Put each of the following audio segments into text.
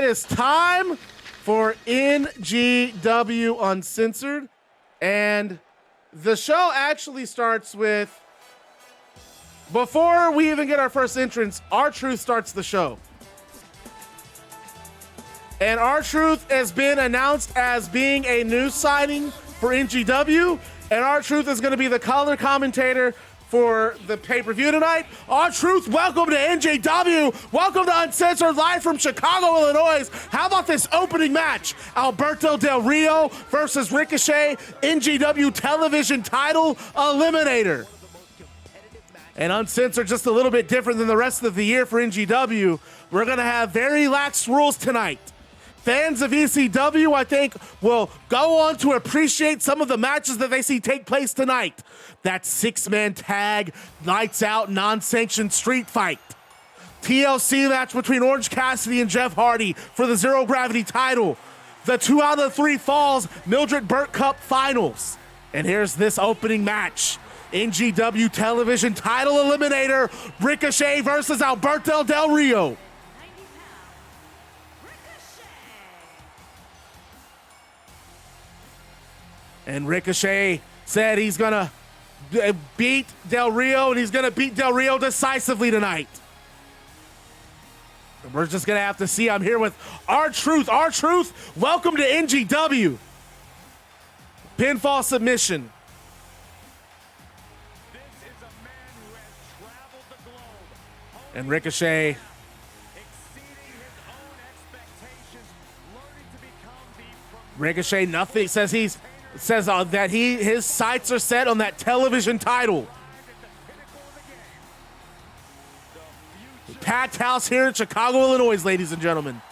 is time for NGW Uncensored. And the show actually starts with, before we even get our first entrance, R-Truth starts the show. And R-Truth has been announced as being a new signing for NGW. And R-Truth is going to be the color commentator for the pay-per-view tonight. R-Truth, welcome to NGW. Welcome to Uncensored, live from Chicago, Illinois. How about this opening match? Alberto Del Rio versus Ricochet, NGW Television title Eliminator. And Uncensored, just a little bit different than the rest of the year for NGW. We're going to have very lax rules tonight. Fans of ECW, I think, will go on to appreciate some of the matches that they see take place tonight. That six-man tag, lights out, non-sanctioned street fight. TLC match between Orange Cassidy and Jeff Hardy for the Zero Gravity title. The 2 out of 3 falls, Mildred Burke Cup finals. And here's this opening match. NGW Television title Eliminator, Ricochet versus Alberto Del Rio. And Ricochet said he's gonna beat Del Rio, and he's gonna beat Del Rio decisively tonight. And we're just gonna have to see. I'm here with R-Truth. R-Truth, welcome to NGW. Pinfall submission. This is a man who has traveled the globe. And Ricochet Exceeding his own expectations, learning to become the Ricochet nothing says that his sights are set on that television title. Pat's house here in Chicago, Illinois, ladies and gentlemen.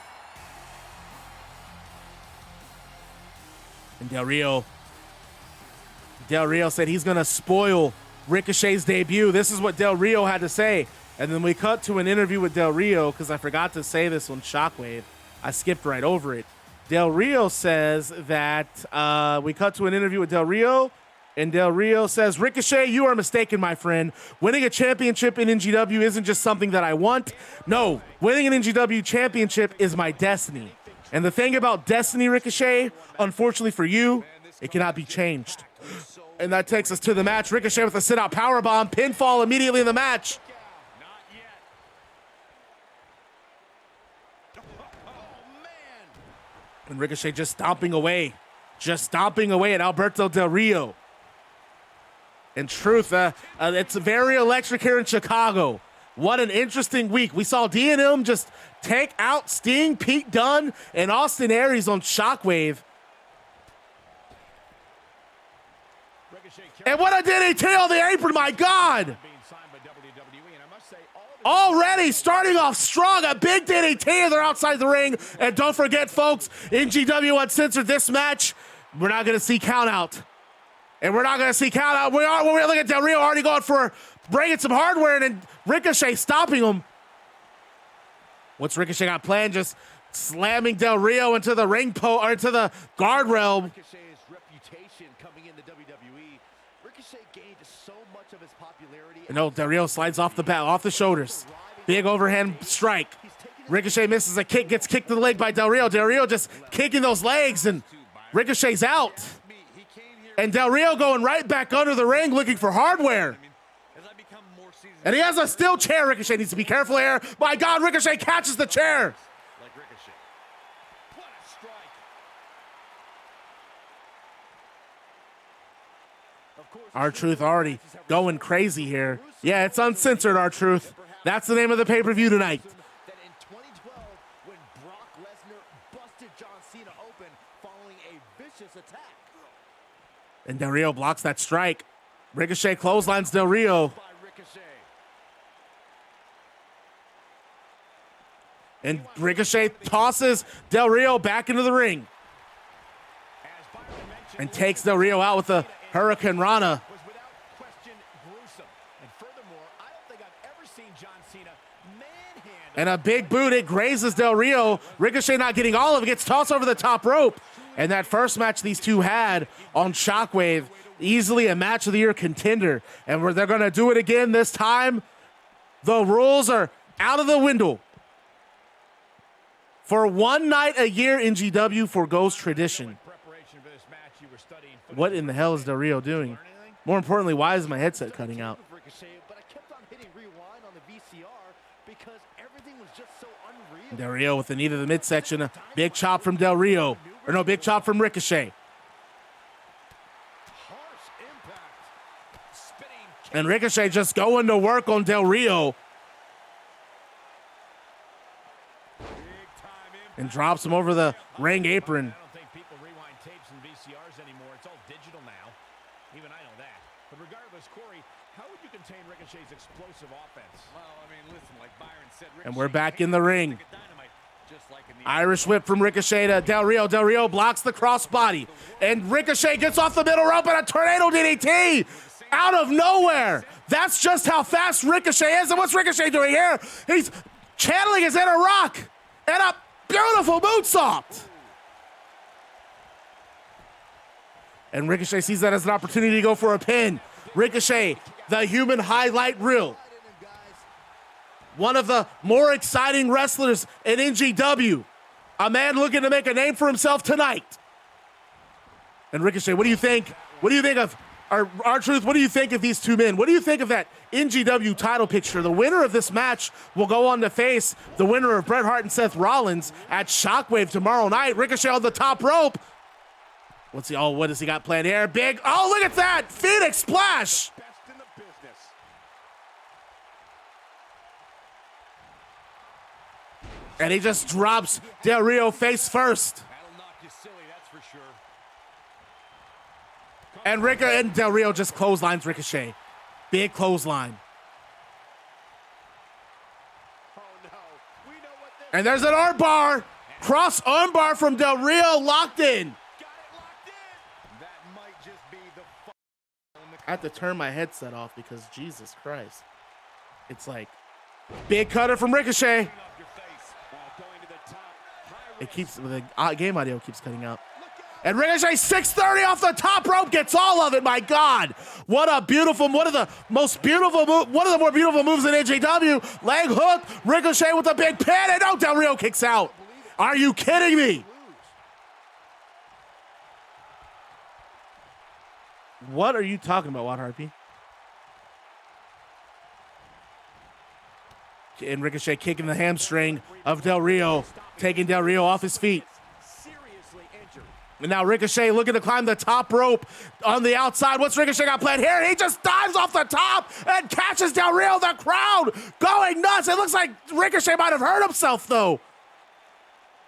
And Del Rio said he's gonna spoil Ricochet's debut. This is what Del Rio had to say. And then we cut to an interview with Del Rio, because I forgot to say this on Shockwave. I skipped right over it. Del Rio says that we cut to an interview with Del Rio, and Del Rio says, Ricochet, you are mistaken, my friend. Winning a championship in NGW isn't just something that I want. No, winning an NGW championship is my destiny. And the thing about destiny, Ricochet, unfortunately for you, it cannot be changed. And that takes us to the match. Ricochet with a sit-out powerbomb, pinfall immediately in the match. And Ricochet just stomping away at Alberto Del Rio. In truth, it's very electric here in Chicago. What an interesting week. We saw D&M just take out Sting, Pete Dunne, and Austin Aries on Shockwave. And what a DDT on the apron, my God! Already starting off strong, a big DDT, and they're outside the ring. And don't forget, folks, NGW Uncensored, this match, we're not going to see count out. And we're not going to see count out. We're looking at Del Rio already going for bringing some hardware, and then Ricochet stopping him. What's Ricochet got planned? Just slamming Del Rio into the ring or into the guardrail. Ricochet's reputation coming into WWE. Ricochet gained so much of his popularity. No, Del Rio slides off the shoulders. Big overhand strike. Ricochet misses a kick, gets kicked to the leg by Del Rio. Del Rio just kicking those legs, and Ricochet's out. And Del Rio going right back under the ring looking for hardware. And he has a steel chair. Ricochet needs to be careful here. My God, Ricochet catches the chair. R-Truth already going crazy here. Yeah, it's Uncensored, R-Truth. That's the name of the pay-per-view tonight. That in 2012, when Brock Lesnar busted John Cena open following a vicious attack. And Del Rio blocks that strike. Ricochet clotheslines Del Rio. And Ricochet tosses Del Rio back into the ring. And takes Del Rio out with the Hurricane Rana. Was without question gruesome. And furthermore, I don't think I've ever seen John Cena manhandle. And a big boot, it grazes Del Rio. Ricochet not getting all of it, gets tossed over the top rope. And that first match these two had on Shockwave, easily a match of the year contender. And they're going to do it again this time. The rules are out of the window. For one night a year, NGW forgoes tradition. What in the hell is Del Rio doing? More importantly, why is my headset cutting out? Del Rio with the knee to the midsection. A big chop from Del Rio. Or no, big chop from Ricochet. And Ricochet just going to work on Del Rio. And drops him over the ring apron. I don't think people rewind tapes and VCRs anymore. It's all digital now. Even I know that. But regardless, Corey, how would you contain Ricochet's explosive offense? Well, I mean, listen, like Byron said, And we're back in the ring. Irish whip from Ricochet to Del Rio. Del Rio blocks the crossbody. And Ricochet gets off the middle rope and a tornado DDT out of nowhere. That's just how fast Ricochet is. And what's Ricochet doing here? He's channeling his inner rock. And a beautiful moonsault. And Ricochet sees that as an opportunity to go for a pin. Ricochet, the human highlight reel. One of the more exciting wrestlers in NGW. A man looking to make a name for himself tonight. And Ricochet, what do you think? What do you think of R-Truth? What do you think of these two men? What do you think of that NGW title picture? The winner of this match will go on to face the winner of Bret Hart and Seth Rollins at Shockwave tomorrow night. Ricochet on the top rope. What does he got planned here? Big, oh, look at that! Phoenix splash! And he just drops Del Rio face first. That'll knock you silly, that's for sure. And Del Rio just clotheslines Ricochet. Big clothesline. Oh, no. We know what this And there's an armbar. Cross armbar from Del Rio, locked in. got it locked in. That might just be the I have to turn my headset off because Jesus Christ. It's like big cutter from Ricochet. It keeps, the game audio keeps cutting out. And Ricochet 630 off the top rope gets all of it. My God, what a beautiful, one of the more beautiful moves in NGW. Leg hook, Ricochet with a big pin, and no, Del Rio kicks out. Are you kidding me? What are you talking about, Watt Harpy? And Ricochet kicking the hamstring of Del Rio, taking Del Rio off his feet. And now Ricochet looking to climb the top rope on the outside. What's Ricochet got planned here? He just dives off the top and catches Del Rio. The crowd going nuts. It looks like Ricochet might have hurt himself, though.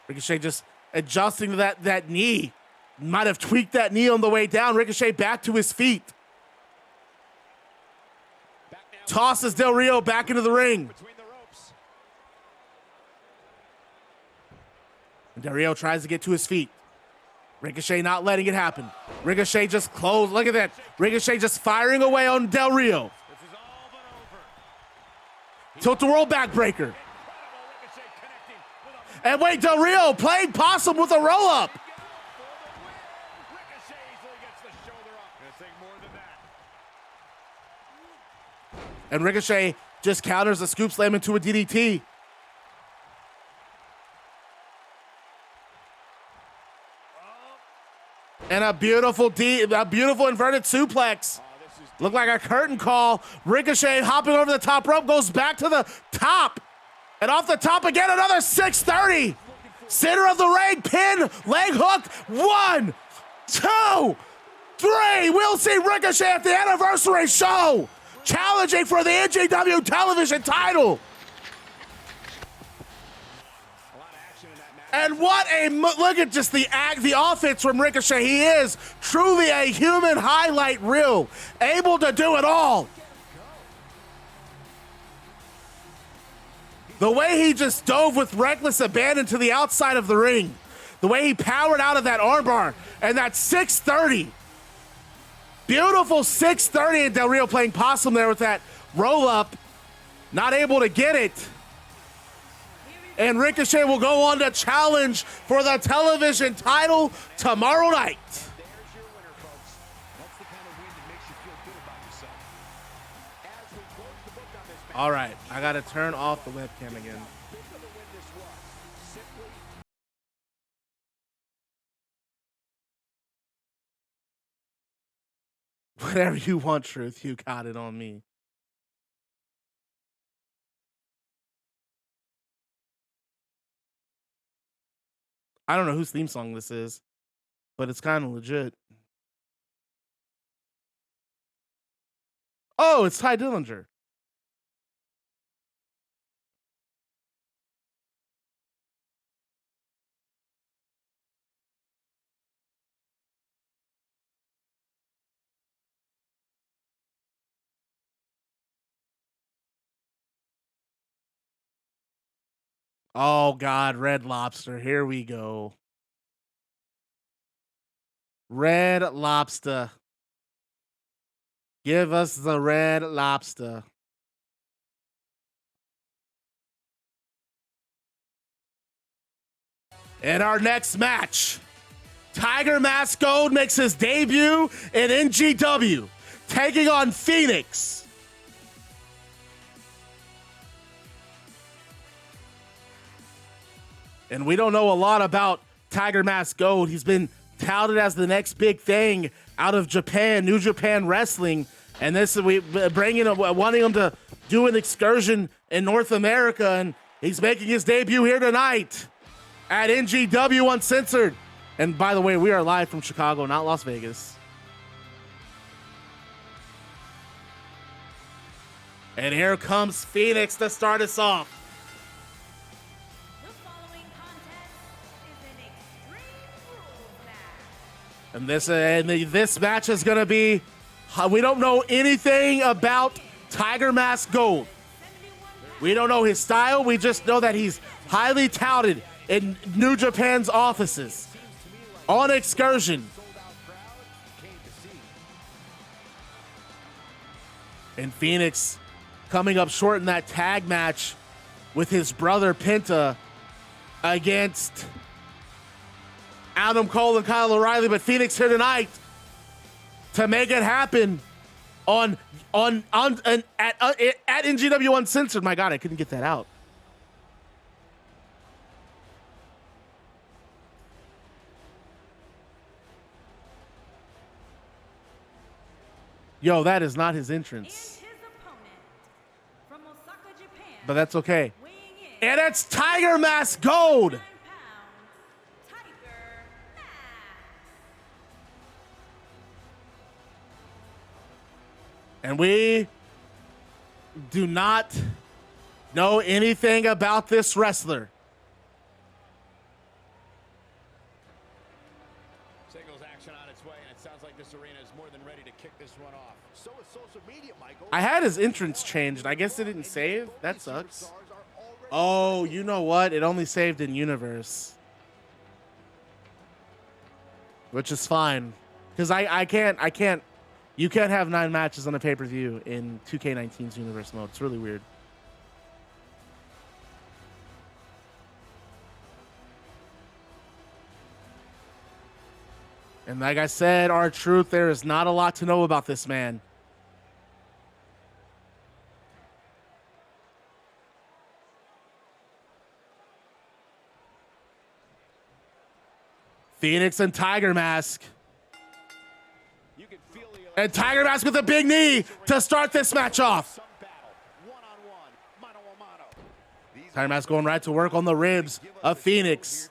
Ricochet just adjusting to that knee. Might have tweaked that knee on the way down. Ricochet back to his feet. Tosses Del Rio back into the ring. And Del Rio tries to get to his feet. Ricochet not letting it happen. Ricochet just closed. Look at that. Ricochet just firing away on Del Rio. Tilt-a-whirl backbreaker. And wait, Del Rio playing possum with a roll-up. And Ricochet just counters a scoop slam into a DDT. And a beautiful inverted suplex. Looked like a curtain call. Ricochet hopping over the top rope, goes back to the top. And off the top again, another 630. Center of the ring, pin, leg hook. 1, 2, 3. We'll see Ricochet at the anniversary show, challenging for the NGW Television title. And what a look at just the offense from Ricochet. He is truly a human highlight reel, able to do it all. The way he just dove with reckless abandon to the outside of the ring, the way he powered out of that armbar, and that 630. Beautiful 630, and Del Rio playing possum there with that roll up, not able to get it. And Ricochet will go on to challenge for the television title tomorrow night. All right, I got to turn off the webcam again. whatever you want, Truth. You got it on me. I don't know whose theme song this is, but it's kind of legit. Oh, it's Ty Dillinger. Oh, God, Red Lobster. Here we go. Red Lobster. Give us the Red Lobster. In our next match, Tiger Mask Gold makes his debut in NGW, taking on Fenix. And we don't know a lot about Tiger Mask Gold. He's been touted as the next big thing out of Japan, New Japan Wrestling. And this we wanting him to do an excursion in North America, and he's making his debut here tonight at NGW Uncensored. And by the way, we are live from Chicago, not Las Vegas. And here comes Fenix to start us off. And this match is going to be, we don't know anything about Tiger Mask Gold. We don't know his style. We just know that he's highly touted in New Japan's offices on excursion. And Fenix coming up short in that tag match with his brother Penta against Adam Cole and Kyle O'Reilly, but Fenix here tonight to make it happen at NGW Uncensored. My God, I couldn't get that out. Yo, that is not his entrance. But that's okay. And it's Tiger Mask Gold. And we do not know anything about this wrestler. Singles action on its way, and it sounds like this arena is more than ready to kick this one off. So is social media, Michael. I had his entrance changed. I guess it didn't save. That sucks. Oh, you know what? It only saved in Universe. Which is fine. Because I can't. You can't have 9 matches on a pay-per-view in 2K19's Universe mode. It's really weird. And like I said, R-Truth, there is not a lot to know about this man. Fenix and Tiger Mask. And Tiger Mask with a big knee to start this match off. Tiger Mask going right to work on the ribs of Fenix.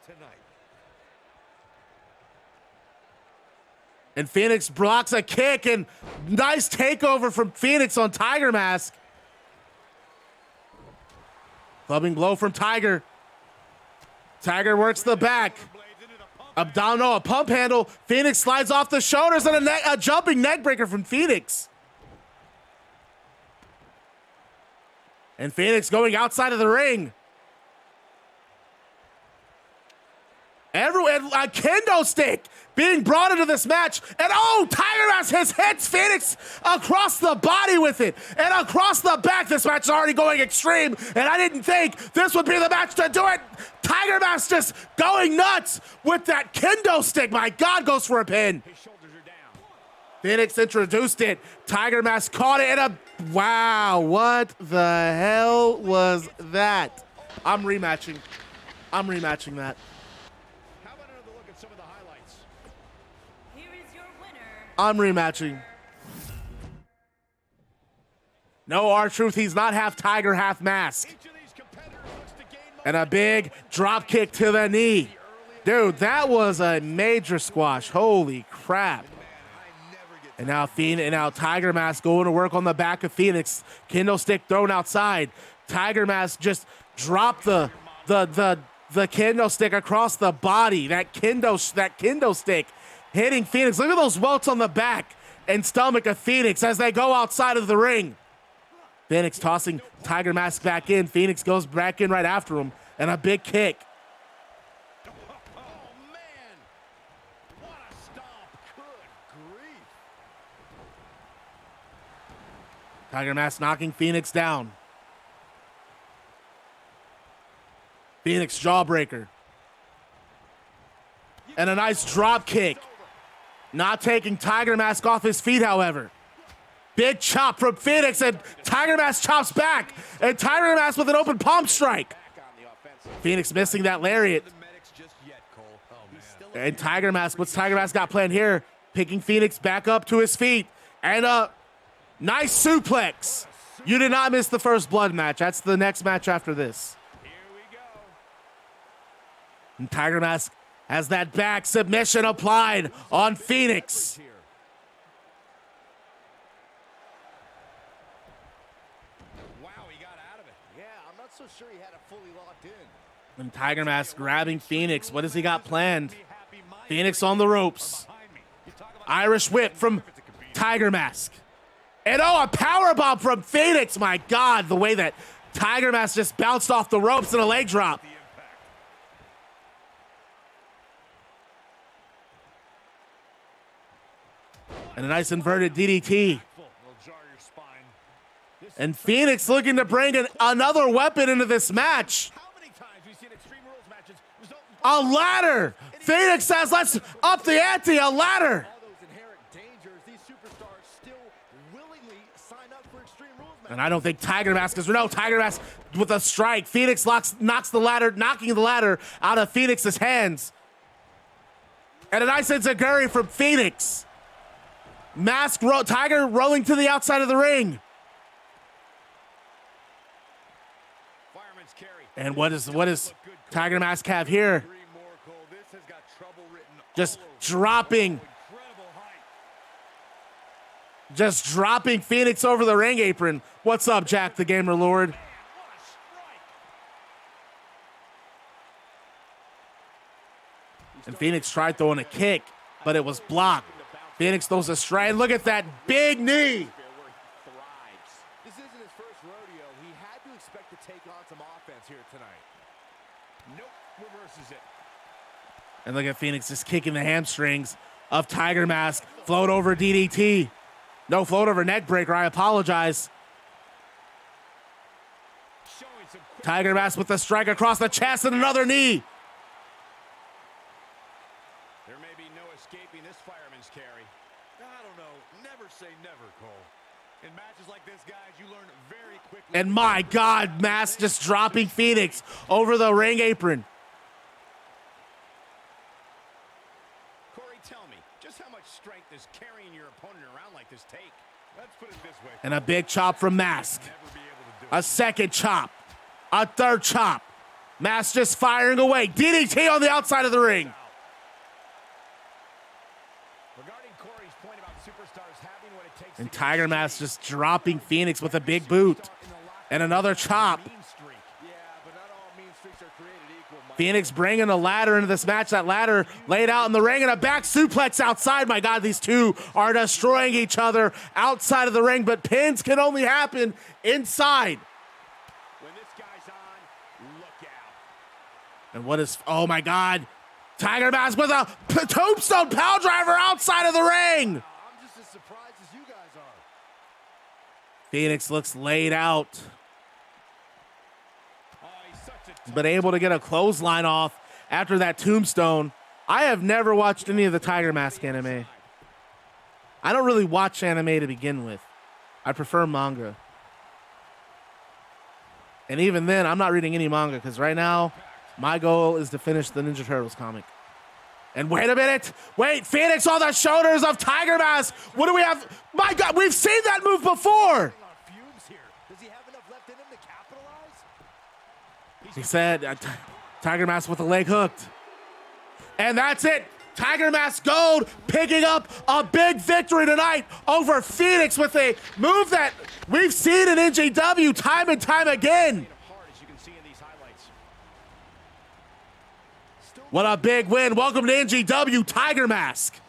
And Fenix blocks a kick, and nice takeover from Fenix on Tiger Mask. Clubbing blow from Tiger. Tiger works the back. A pump handle. Fenix slides off the shoulders, and a jumping neck breaker from Fenix. And Fenix going outside of the ring. A kendo stick being brought into this match. And oh, Tiger Mask hits Fenix across the body with it. And across the back. This match is already going extreme. And I didn't think this would be the match to do it. Tiger Mask just going nuts with that kendo stick. My God, goes for a pin. His shoulders are down. Phoenix introduced it. Tiger Mask caught it in a... Wow, what the hell was that? I'm rematching that. How about another look at some of the highlights? Here is your winner. I'm rematching. No, R-Truth, he's not half tiger, half mask. And a big drop kick to the knee. Dude, that was a major squash. Holy crap. And now Fiend and now Tiger Mask going to work on the back of Fenix. Kendo stick thrown outside. Tiger Mask just dropped the kendo stick across the body. That kendo stick hitting Fenix. Look at those welts on the back and stomach of Fenix as they go outside of the ring. Fenix tossing Tiger Mask back in. Fenix goes back in right after him. And a big kick. Oh, man. What a stomp. Good grief. Tiger Mask knocking Fenix down. Fenix jawbreaker. And a nice drop kick. Not taking Tiger Mask off his feet, however. Big chop from Fenix, and Tiger Mask chops back. And Tiger Mask with an open palm strike. Fenix missing that lariat. And Tiger Mask, what's Tiger Mask got planned here? Picking Fenix back up to his feet. And a nice suplex. You did not miss the first blood match. That's the next match after this. Here we go. And Tiger Mask has that back submission applied on Fenix. Wow, he got out of it. Yeah, I'm not so sure he had it fully locked in. And Tiger Mask grabbing Fenix. What has he got planned? Fenix on the ropes. Irish whip from Tiger Mask. And oh, a powerbomb from Fenix. My God, the way that Tiger Mask just bounced off the ropes in a leg drop. And a nice inverted DDT. And Fenix looking to bring another weapon into this match. A ladder. Fenix says, let's up the ante, a ladder. All those inherent dangers, these superstars still willingly sign up for Extreme Rules matches. And I don't think Tiger Mask is, no, Tiger Mask with a strike. Fenix knocks the ladder, knocking the ladder out of Fenix's hands. And a nice enziguri from Fenix. Tiger rolling to the outside of the ring. And what does Tiger Mask have here? Just dropping Fenix over the ring apron. What's up, Jack the Gamer Lord? And Fenix tried throwing a kick, but it was blocked. Fenix throws a stride. Look at that big knee. This isn't his first rodeo. He had to expect to take on some offense here tonight. Nope, reverses it. And look at Fenix just kicking the hamstrings of Tiger Mask. Float over DDT. No, float over neck breaker. I apologize. Tiger Mask with the strike across the chest and another knee. There may be no escaping this fireman's carry. I don't know. Never say never, Cole. In matches like this, guys, you learn very quickly. And my God, Mask just dropping Fenix over the ring apron. Corey, tell me, just how much strength does carrying your opponent around like this take? Let's put it this way. And a big chop from Mask. A second chop. A third chop. Mask just firing away. DDT on the outside of the ring. Regarding Corey's point about superstars having what it takes And to Tiger Mask just dropping Fenix with a big boot. And another chop. mean streak. Yeah, but not all mean streaks are created equal, Mike. Phoenix bringing a ladder into this match. That ladder laid out in the ring and a back suplex outside. My God, these two are destroying each other outside of the ring, but pins can only happen inside. When this guy's on, look out. And what is, oh my God, Tiger Mask with a tombstone power driver outside of the ring. I'm just as surprised as you guys are. Phoenix looks laid out, Oh, he's such a but able to get a clothesline off after that tombstone. I have never watched any of the Tiger Mask anime. I don't really watch anime to begin with. I prefer manga. And even then, I'm not reading any manga because right now, my goal is to finish the Ninja Turtles comic. And wait a minute. Wait, Phoenix on the shoulders of Tiger Mask. What do we have? My God, we've seen that move before. On fumes here. He said, Tiger Mask with the leg hooked. And that's it. Tiger Mask Gold picking up a big victory tonight over Fenix with a move that we've seen in NGW time and time again. What a big win. Welcome to NGW, Tiger Mask.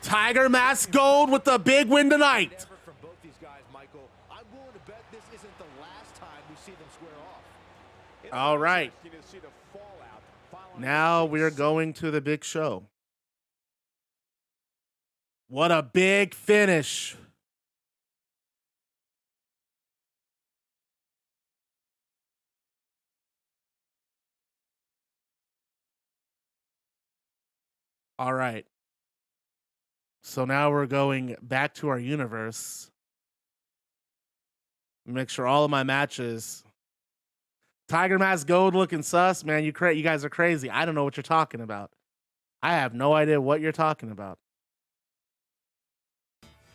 Tiger Mask Gold with the big win tonight. From both these guys, Michael. I'm willing to bet this isn't the last time we see them square off. All right. Now we are going to the big show. What a big finish. All right. So now we're going back to our universe. Make sure all of my matches. Tiger Mask Gold looking sus, man. You guys are crazy. I don't know what you're talking about. I have no idea what you're talking about.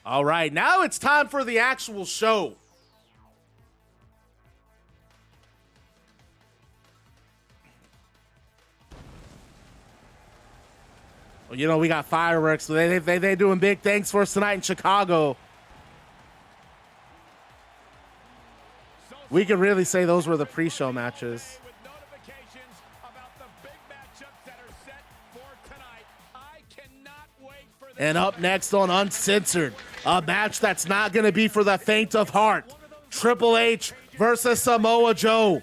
All right, now it's time for the actual show. Well, you know, we got fireworks. So they doing big things for us tonight in Chicago. We could really say those were the pre-show matches. And up next on Uncensored, a match that's not going to be for the faint of heart. Triple H versus Samoa Joe.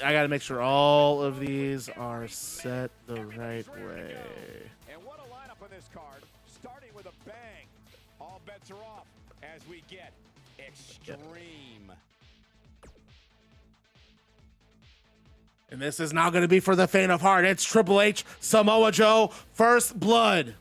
I got to make sure all of these are set the right way. And what a lineup on this card, starting with a bang. All bets are off as we get extreme. And this is not going to be for the faint of heart. It's Triple H, Samoa Joe, First Blood.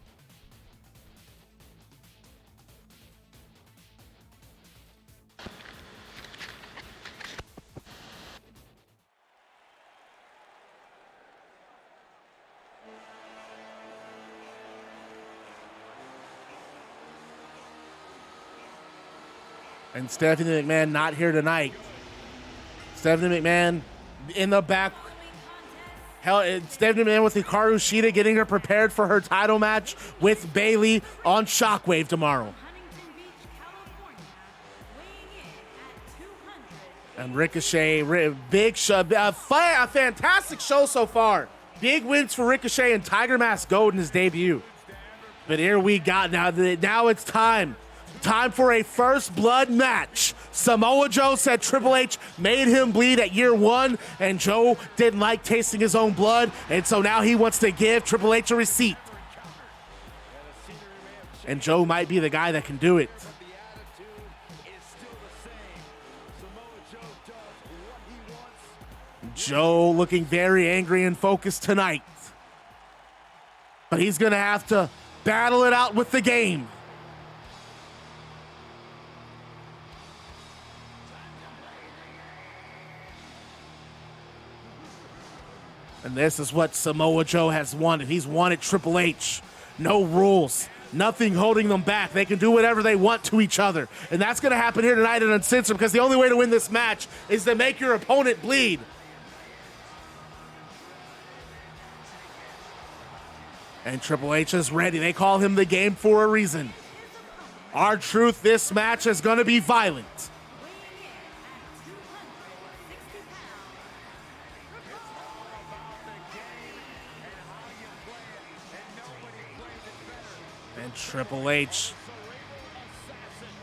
And Stephanie McMahon not here tonight. Stephanie McMahon in the back. Hell, Stephanie McMahon with Hikaru Shida getting her prepared for her title match with Bayley on Shockwave tomorrow. And Ricochet, big show, a fantastic show so far. Big wins for Ricochet and Tiger Mask Gold in his debut. But here we got now it's time. Time for a First Blood match. Samoa Joe said Triple H made him bleed at year one, and Joe didn't like tasting his own blood, and so now he wants to give Triple H a receipt. And Joe might be the guy that can do it. Joe looking very angry and focused tonight. But he's going to have to battle it out with the game. And this is what Samoa Joe has wanted. He's wanted Triple H. No rules. Nothing holding them back. They can do whatever they want to each other. And that's going to happen here tonight at Uncensored, because the only way to win this match is to make your opponent bleed. And Triple H is ready. They call him the game for a reason. R-Truth, this match is going to be violent. And Triple H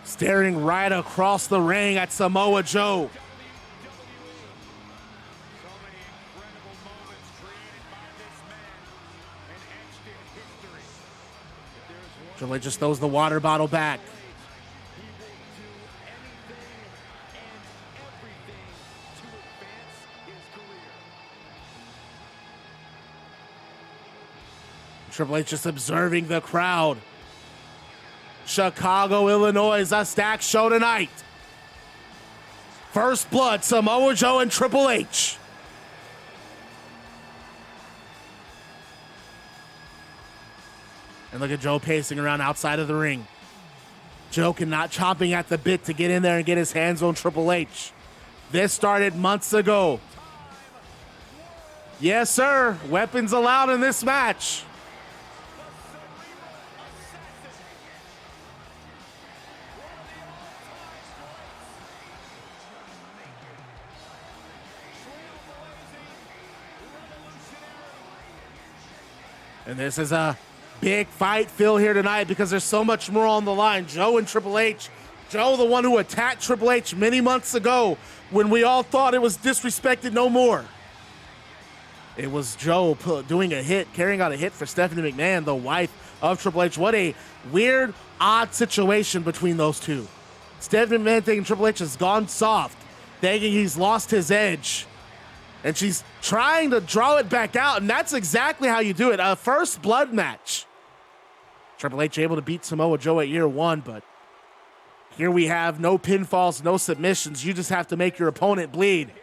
staring right across the ring at Samoa Joe. Triple H just throws the water bottle back. Triple H just observing the crowd. Chicago, Illinois, a stacked show tonight. First Blood, Samoa Joe and Triple H. And look at Joe pacing around outside of the ring. Joe cannot chomping at the bit to get in there and get his hands on Triple H. This started months ago. Yes, sir. Weapons allowed in this match. And this is a big fight feel here tonight because there's so much more on the line. Joe and Triple H. Joe, the one who attacked Triple H many months ago when we all thought it was disrespected no more. It was Joe doing a hit, carrying out a hit for Stephanie McMahon, the wife of Triple H. What a weird, odd situation between those two. Stephanie McMahon thinking Triple H has gone soft, thinking he's lost his edge. And she's trying to draw it back out, and that's exactly how you do it. A first blood match. Triple H able to beat Samoa Joe at year one, but here we have no pinfalls, no submissions. You just have to make your opponent bleed.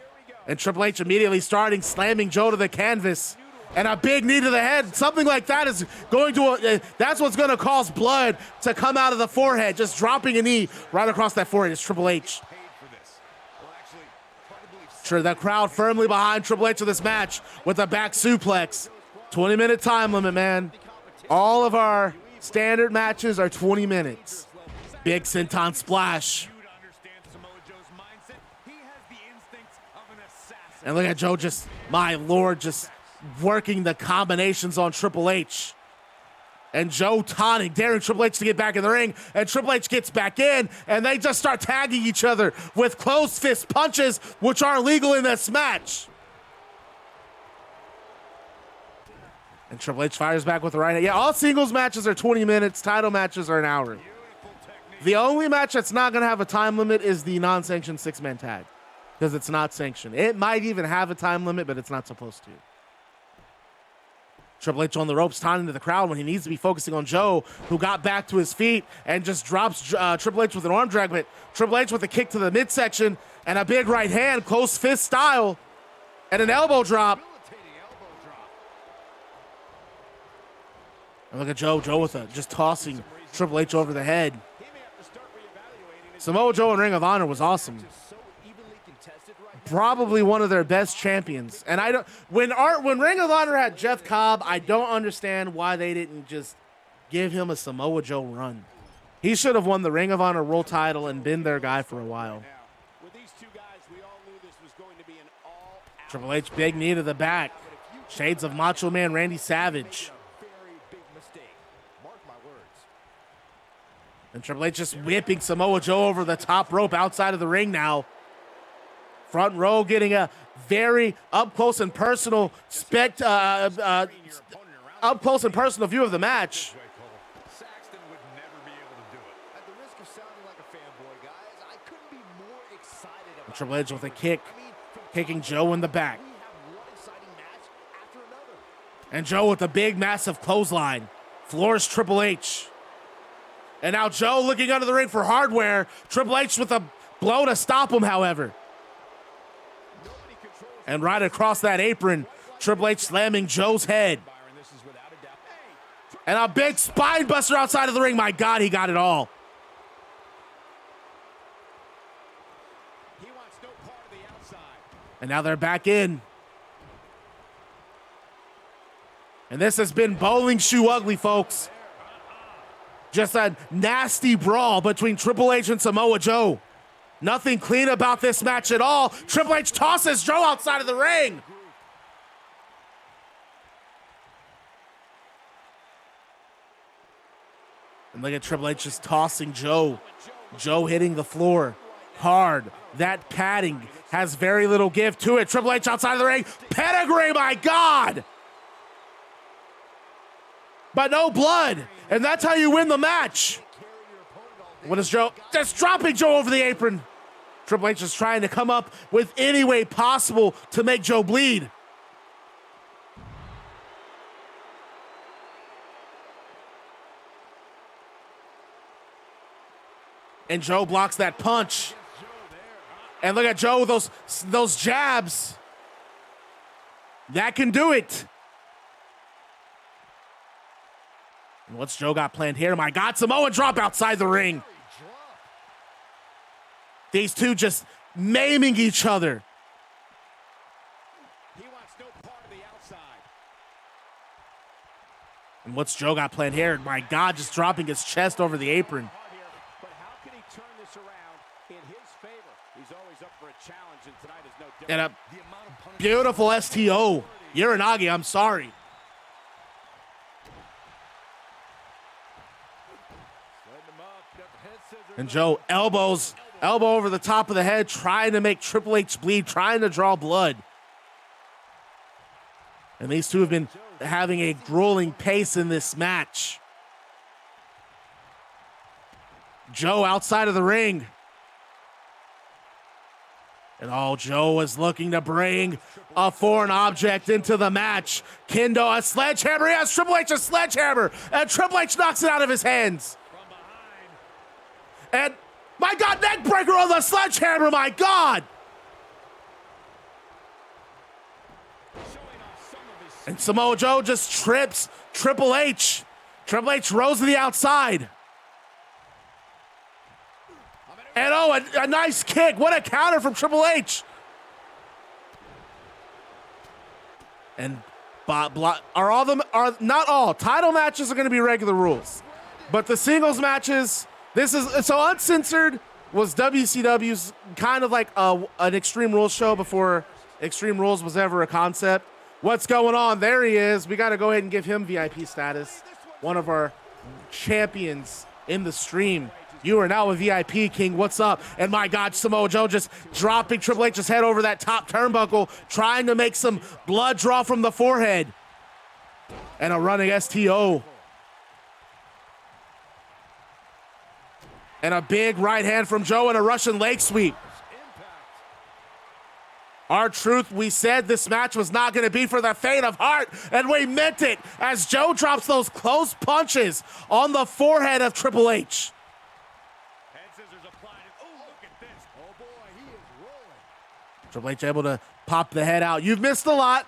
And Triple H immediately starting slamming Joe to the canvas. And a big knee to the head. Something like that is going to, that's what's going to cause blood to come out of the forehead. Just dropping a knee right across that forehead is Triple H. Sure, the crowd firmly behind Triple H in this match with a back suplex. 20-minute time limit, man. All of our standard matches are 20 minutes. Big senton splash. And look at Joe just, my Lord, just working the combinations on Triple H. And Joe taunting, daring Triple H to get back in the ring. And Triple H gets back in, and they just start tagging each other with closed fist punches, which are illegal in this match. And Triple H fires back with the right hand. Yeah, all singles matches are 20 minutes. Title matches are an hour. The only match that's not going to have a time limit is the non-sanctioned six-man tag, because it's not sanctioned. It might even have a time limit, but it's not supposed to. Triple H on the ropes, taunting to the crowd when he needs to be focusing on Joe, who got back to his feet and just drops Triple H with an arm drag, but Triple H with a kick to the midsection and a big right hand, close fist style, and an elbow drop. And look at Joe with just tossing Triple H over the head. Samoa Joe in Ring of Honor was awesome. Probably one of their best champions. And I don't, when Ring of Honor had Jeff Cobb, I don't understand why they didn't just give him a Samoa Joe run. He should have won the Ring of Honor World title and been their guy for a while. Triple H, big knee to the back. Shades of Macho Man Randy Savage. And Triple H just whipping Samoa Joe over the top rope outside of the ring now. Front row getting a very up close and personal view of the match. And Triple H with a kick, kicking Joe in the back. And Joe with a big, massive clothesline. Floors Triple H. And now Joe looking under the ring for hardware. Triple H with a blow to stop him, however. And right across that apron, Triple H slamming Joe's head. And a big spine buster outside of the ring. My God, he got it all. And now they're back in. And this has been bowling shoe ugly, folks. Just a nasty brawl between Triple H and Samoa Joe. Nothing clean about this match at all. Triple H tosses Joe outside of the ring. And look at Triple H just tossing Joe. Joe hitting the floor hard. That padding has very little give to it. Triple H outside of the ring. Pedigree, my God. But no blood. And that's how you win the match. What is Joe? Just dropping Joe over the apron. Triple H is trying to come up with any way possible to make Joe bleed. And Joe blocks that punch. And look at Joe with those jabs. That can do it. And what's Joe got planned here? My God, Samoa drop outside the ring. These two just maiming each other. He wants no part of the outside. And what's Joe got planned here? My God, just dropping his chest over the apron. But how can he turn this around in his favor? He's always up for a challenge, and tonight is no And different. a beautiful STO. Uranagi, I'm sorry. And Joe elbow over the top of the head, trying to make Triple H bleed, trying to draw blood. And these two have been having a grueling pace in this match. Joe outside of the ring. And Joe is looking to bring a foreign object into the match. Kendo, a sledgehammer. He has Triple H a sledgehammer. And Triple H knocks it out of his hands. And, my God, neck breaker on the sledgehammer, my God! And Samoa Joe just trips Triple H. Triple H rolls to the outside. And a nice kick. What a counter from Triple H. And are not all title matches are going to be regular rules, but the singles matches. This is so uNcEnSoReD was WCW's kind of like an Extreme Rules show before Extreme Rules was ever a concept. What's going on? There he is. We got to go ahead and give him VIP status. One of our champions in the stream. You are now a VIP, King. What's up? And my God, Samoa Joe just dropping Triple H's head over that top turnbuckle, trying to make some blood draw from the forehead. And a running STO. And a big right hand from Joe and a Russian leg sweep. R-Truth, we said this match was not going to be for the faint of heart, and we meant it as Joe drops those close punches on the forehead of Triple H. Triple H able to pop the head out. You've missed a lot.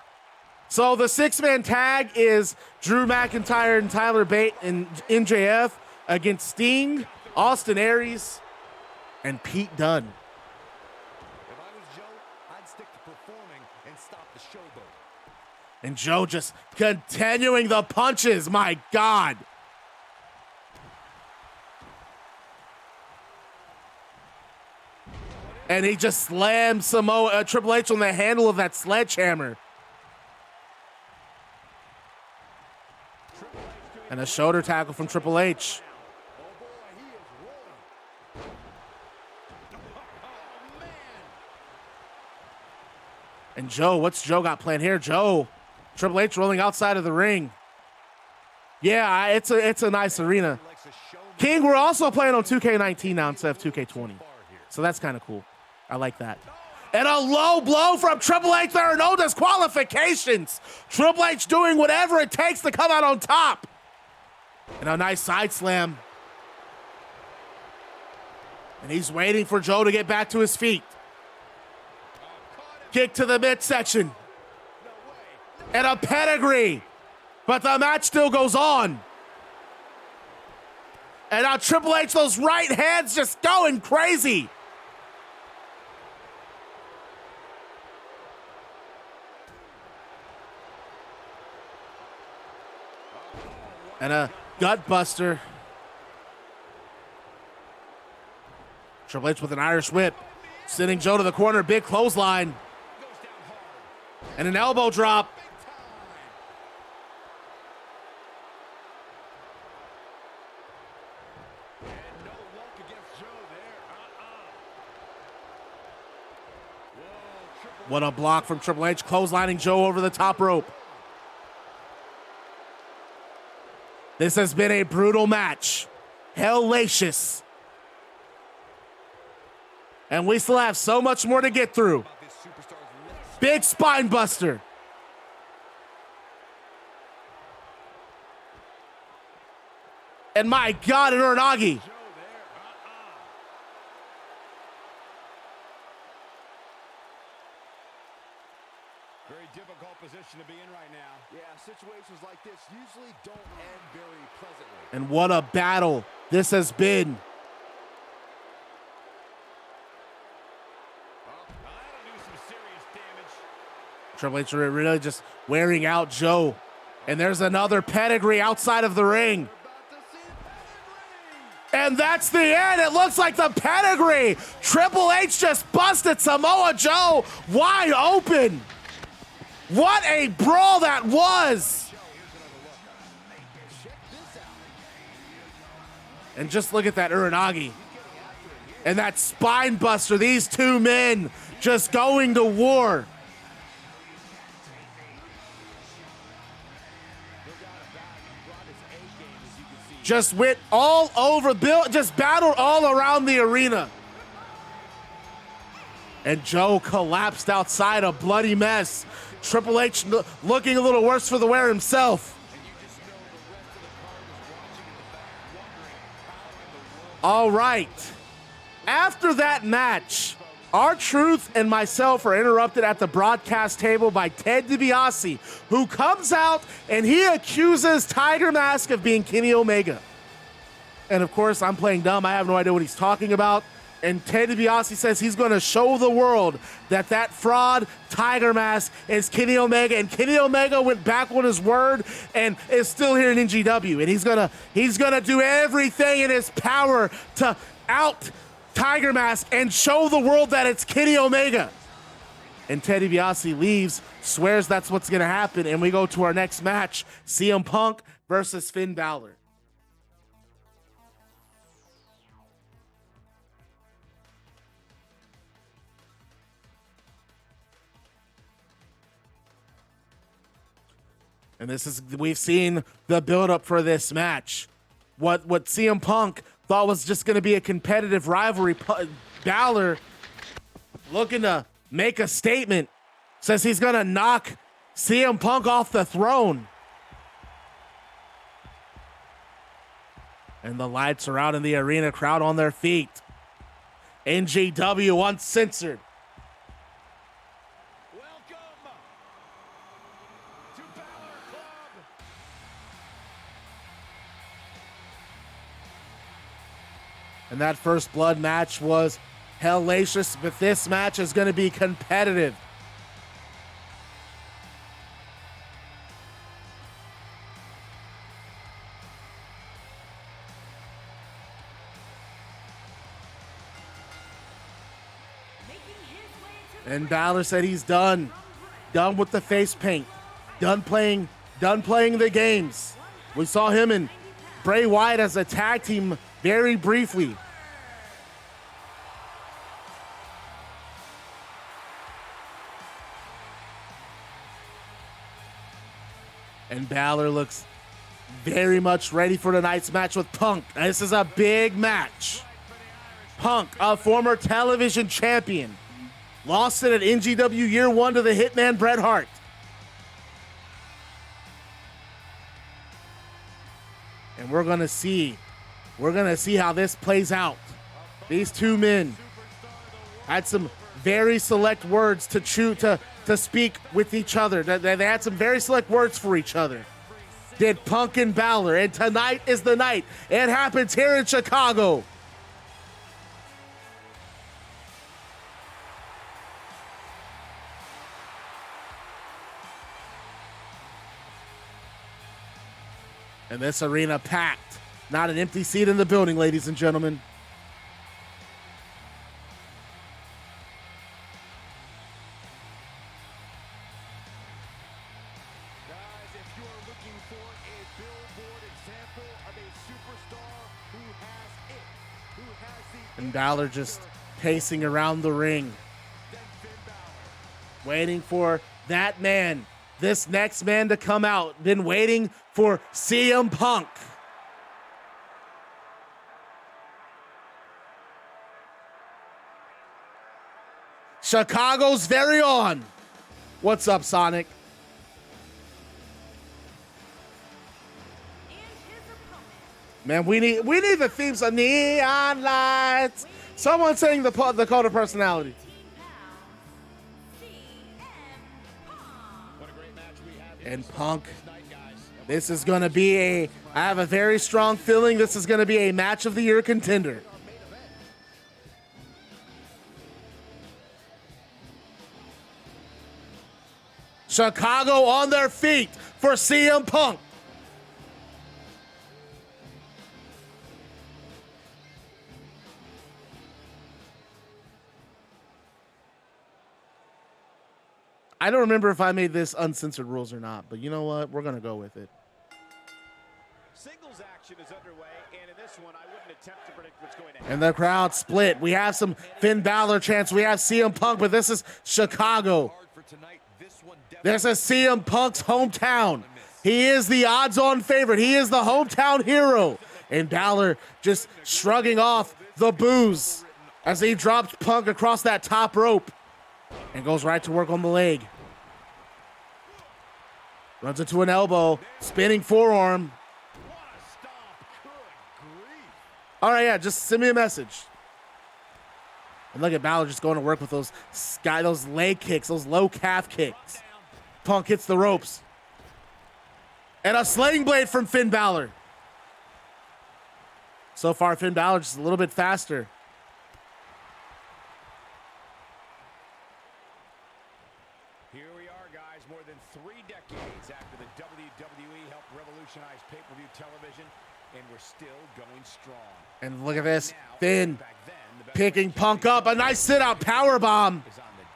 So the six-man tag is Drew McIntyre and Tyler Bate and MJF against Sting, Austin Aries, and Pete Dunne. If I was Joe, I'd stick to performing and stop the showboat. And Joe just continuing the punches. My God. And he just slams Triple H on the handle of that sledgehammer. And a shoulder tackle from Triple H. And Joe, what's Joe got planned here? Joe, Triple H rolling outside of the ring. Yeah, it's a nice arena. King, we're also playing on 2K19 now instead of 2K20. So that's kind of cool. I like that. And a low blow from Triple H. There are no disqualifications. Triple H doing whatever it takes to come out on top. And a nice side slam. And he's waiting for Joe to get back to his feet. Kick to the midsection. And a pedigree. But the match still goes on. And now Triple H, those right hands just going crazy. And a gut buster. Triple H with an Irish whip. Sending Joe to the corner. Big clothesline. And an elbow drop. What a block from Triple H. Clotheslining Joe over the top rope. This has been a brutal match. Hellacious. And we still have so much more to get through. Big spine buster. And my God, an Uranagi. Very difficult position to be in right now. Yeah, situations like this usually don't end very pleasantly. And what a battle this has been. That'll do some serious damage. Triple H really just wearing out Joe. And there's another pedigree outside of the ring. And that's the end. It looks like the pedigree. Triple H just busted Samoa Joe wide open. What a brawl that was. And just look at that Uranagi. And that spine buster. These two men just going to war. Just went all over, just battled all around the arena. And Joe collapsed outside, a bloody mess. Triple H looking a little worse for the wear himself. All right. After that match, R-Truth and myself are interrupted at the broadcast table by Ted DiBiase, who comes out and he accuses Tiger Mask of being Kenny Omega. And of course, I'm playing dumb. I have no idea what he's talking about. And Ted DiBiase says he's going to show the world that that fraud Tiger Mask is Kenny Omega. And Kenny Omega went back on his word and is still here in NGW. And he's gonna do everything in his power to out Tiger Mask and show the world that it's Kenny Omega. And Ted DiBiase leaves, swears that's what's going to happen, and we go to our next match, CM Punk versus Finn Balor. And we've seen the build-up for this match. What CM Punk thought was just going to be a competitive rivalry. Balor looking to make a statement. Says he's going to knock CM Punk off the throne. And the lights are out in the arena, crowd on their feet. NGW Uncensored. Welcome to Balor Club. And that first blood match was hellacious, but this match is going to be competitive. And Balor said he's done. Done with the face paint. Done playing the games. We saw him and Bray Wyatt as a tag team very briefly. And Balor looks very much ready for tonight's match with Punk. This is a big match. Punk, a former television champion, lost it at NGW Year 1 to the Hitman Bret Hart. And we're gonna see how this plays out. These two men had some very select words to speak with each other. They had some very select words for each other. Did Punk and Balor, and tonight is the night. It happens here in Chicago. And this arena packed. Not an empty seat in the building, ladies and gentlemen. Guys, if you are looking for a billboard example of a superstar who has it, who has the And Balor just pacing around the ring, waiting for that man, this next man to come out. Been waiting for CM Punk. Chicago's very own. What's up, Sonic? Man, we need the themes of neon lights. Someone saying the code of personality. And Punk, this is going to be I have a very strong feeling this is going to be a match of the year contender. Chicago on their feet for CM Punk. I don't remember if I made this uncensored rules or not, but you know what? We're going to go with it. Singles action is underway, and in this one, I wouldn't attempt to predict what's going to happen. And the crowd split. We have some Finn Balor chants. We have CM Punk, but this is Chicago. This is CM Punk's hometown. He is the odds-on favorite. He is the hometown hero. And Balor just shrugging off the boos as he drops Punk across that top rope and goes right to work on the leg. Runs into an elbow, spinning forearm. All right, yeah, just send me a message. And look at Balor just going to work with those leg kicks, those low calf kicks. Punk hits the ropes. And a sling blade from Finn Balor. So far, Finn Balor just a little bit faster. Here we are, guys, more than 3 decades after the WWE helped revolutionize pay-per-view television, and we're still going strong. And look at this, Finn picking Punk up, a nice sit-out powerbomb.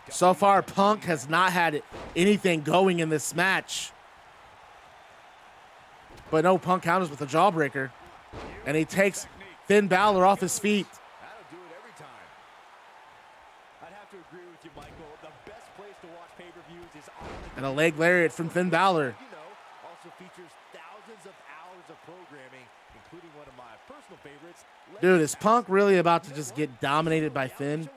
So far, Punk has not had anything going in this match. But no, Punk counters with a jawbreaker, and he takes Finn Balor off his feet. That'll do it every time. I'd have to agree with you, Michael. The best place to watch pay-per-views is on the And a leg lariat from Finn Balor. also features thousands of hours of programming, including one of my personal favorites. Dude, is Punk really about to just get dominated by Finn?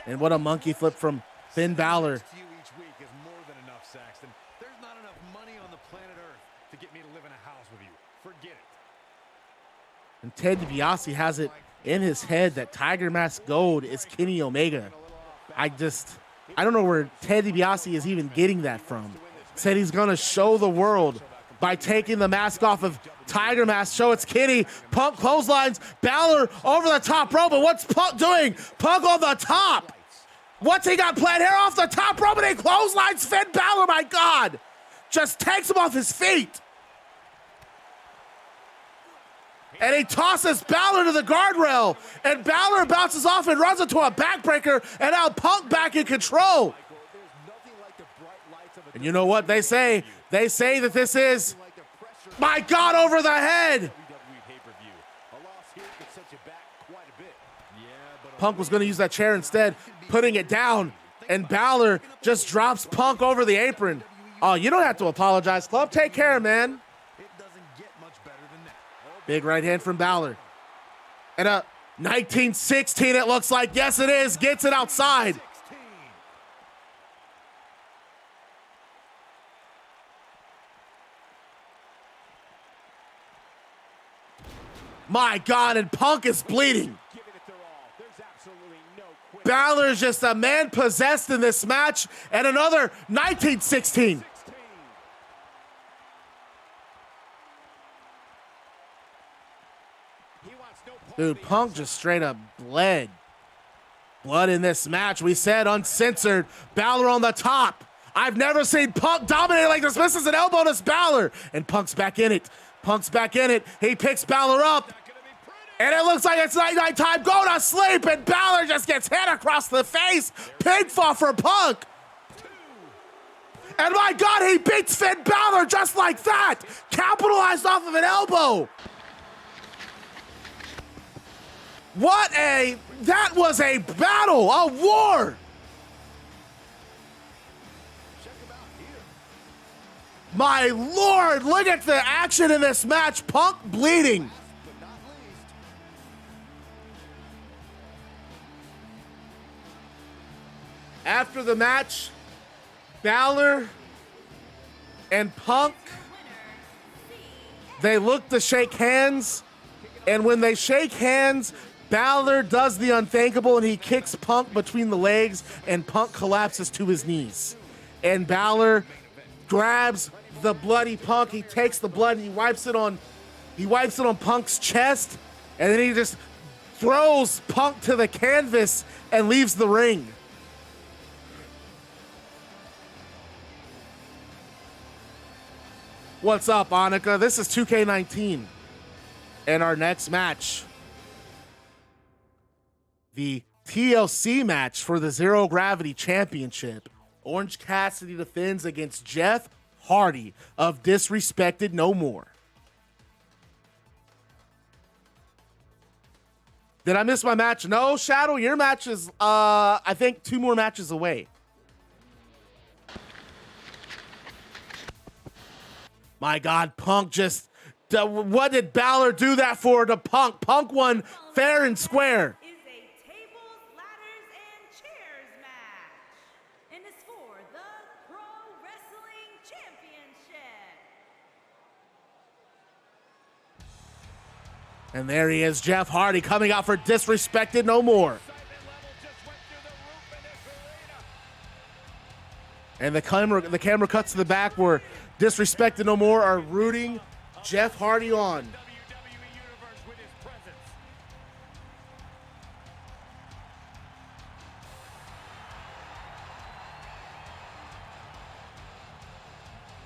And what a monkey flip from Finn Balor. To you each week is more than enough, Saxton. There's not enough money on the planet Earth to get me to live in a house with you. Forget it. And Ted DiBiase has it in his head that Tiger Mask Gold is Kenny Omega. I don't know where Ted DiBiase is even getting that from. Said he's going to show the world by taking the mask off of Tiger Mask. Show it's Kenny. Punk clotheslines Balor over the top rope. But what's Punk doing? Punk on the top. What's he got planned here off the top rope? And he clotheslines Finn Balor. My God. Just takes him off his feet. And he tosses Balor to the guardrail. And Balor bounces off and runs into a backbreaker. And now Punk back in control. And you know what they say? They say that this is, my God, over the head. Punk was going to use that chair instead, putting it down. And Balor just drops Punk over the apron. Oh, you don't have to apologize, Club. Take care, man. Big right hand from Balor. And a 1916, it looks like. Yes, it is. Gets it outside. My God, and Punk is bleeding. Balor's just a man possessed in this match. And another 1916. Dude, Punk just straight up bled. Blood in this match. We said uncensored. Balor on the top. I've never seen Punk dominate like this. Misses an elbow to Balor. And Punk's back in it. Punk's back in it. He picks Balor up. And it looks like it's night-night time. Go to sleep. And Balor just gets hit across the face. Pig fall for Punk. And my God, he beats Finn Balor just like that. Capitalized off of an elbow. That was a battle, a war. My Lord, look at the action in this match. Punk bleeding. After the match, Balor and Punk, they look to shake hands. And when they shake hands, Balor does the unthinkable and he kicks Punk between the legs and Punk collapses to his knees. And Balor grabs the bloody Punk. He takes the blood and he wipes it on Punk's chest, and then he just throws Punk to the canvas and leaves the ring. What's up, Annika? This is 2K19. And our next match, the TLC match for the Zero Gravity Championship. Orange Cassidy defends against Jeff Hardy of Disrespected No More. Did I miss my match? No, Shadow, your match is, I think, 2 more matches away. My God, Punk just, what did Balor do that for to Punk? Punk won fair and square. Is a tables, ladders, and chairs match, and is for the Pro Wrestling Championship. And there he is, Jeff Hardy, coming out for Disrespected No More. And the camera cuts to the back where Disrespected No More are rooting Jeff Hardy on.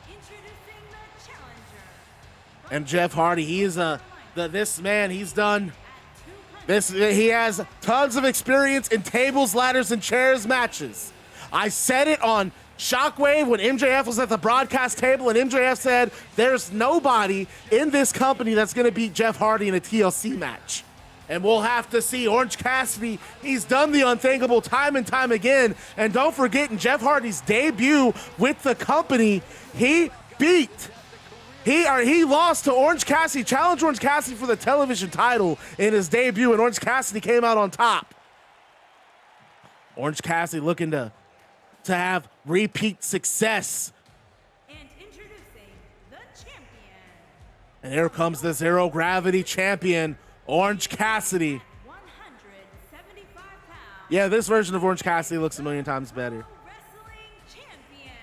Introducing the challenger. And Jeff Hardy, he is this man, he's done this. He has tons of experience in tables, ladders, and chairs matches. I said it on Shockwave when MJF was at the broadcast table, and MJF said there's nobody in this company that's going to beat Jeff Hardy in a TLC match. And we'll have to see. Orange Cassidy, he's done the unthinkable time and time again. And don't forget, in Jeff Hardy's debut with the company, he lost to Orange Cassidy, challenged Orange Cassidy for the television title in his debut, and Orange Cassidy came out on top. Orange Cassidy looking to have repeat success. And introducing the champion. And here comes the Zero Gravity champion, Orange Cassidy. 175 pounds. Yeah, this version of Orange Cassidy looks a million times better. Wrestling champion.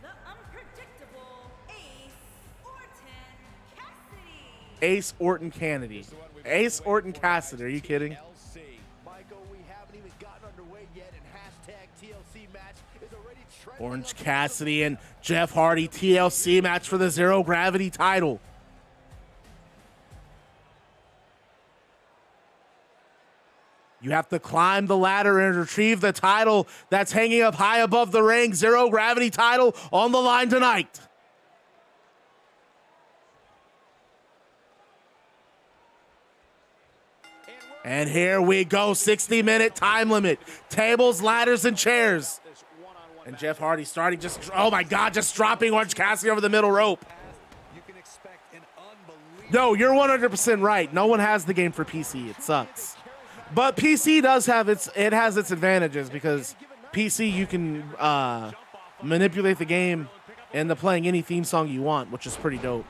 The unpredictable Ace Orton Cassidy. Ace Orton Cassidy. Are you kidding? Orange Cassidy and Jeff Hardy TLC match for the Zero Gravity title. You have to climb the ladder and retrieve the title that's hanging up high above the ring. Zero Gravity title on the line tonight. And here we go, 60-minute time limit. Tables, ladders, and chairs. And Jeff Hardy starting just, oh my God, just dropping Orange Cassidy over the middle rope. No, you're 100% right. No one has the game for PC. It sucks. But PC does have its advantages, because PC, you can manipulate the game into playing any theme song you want, which is pretty dope.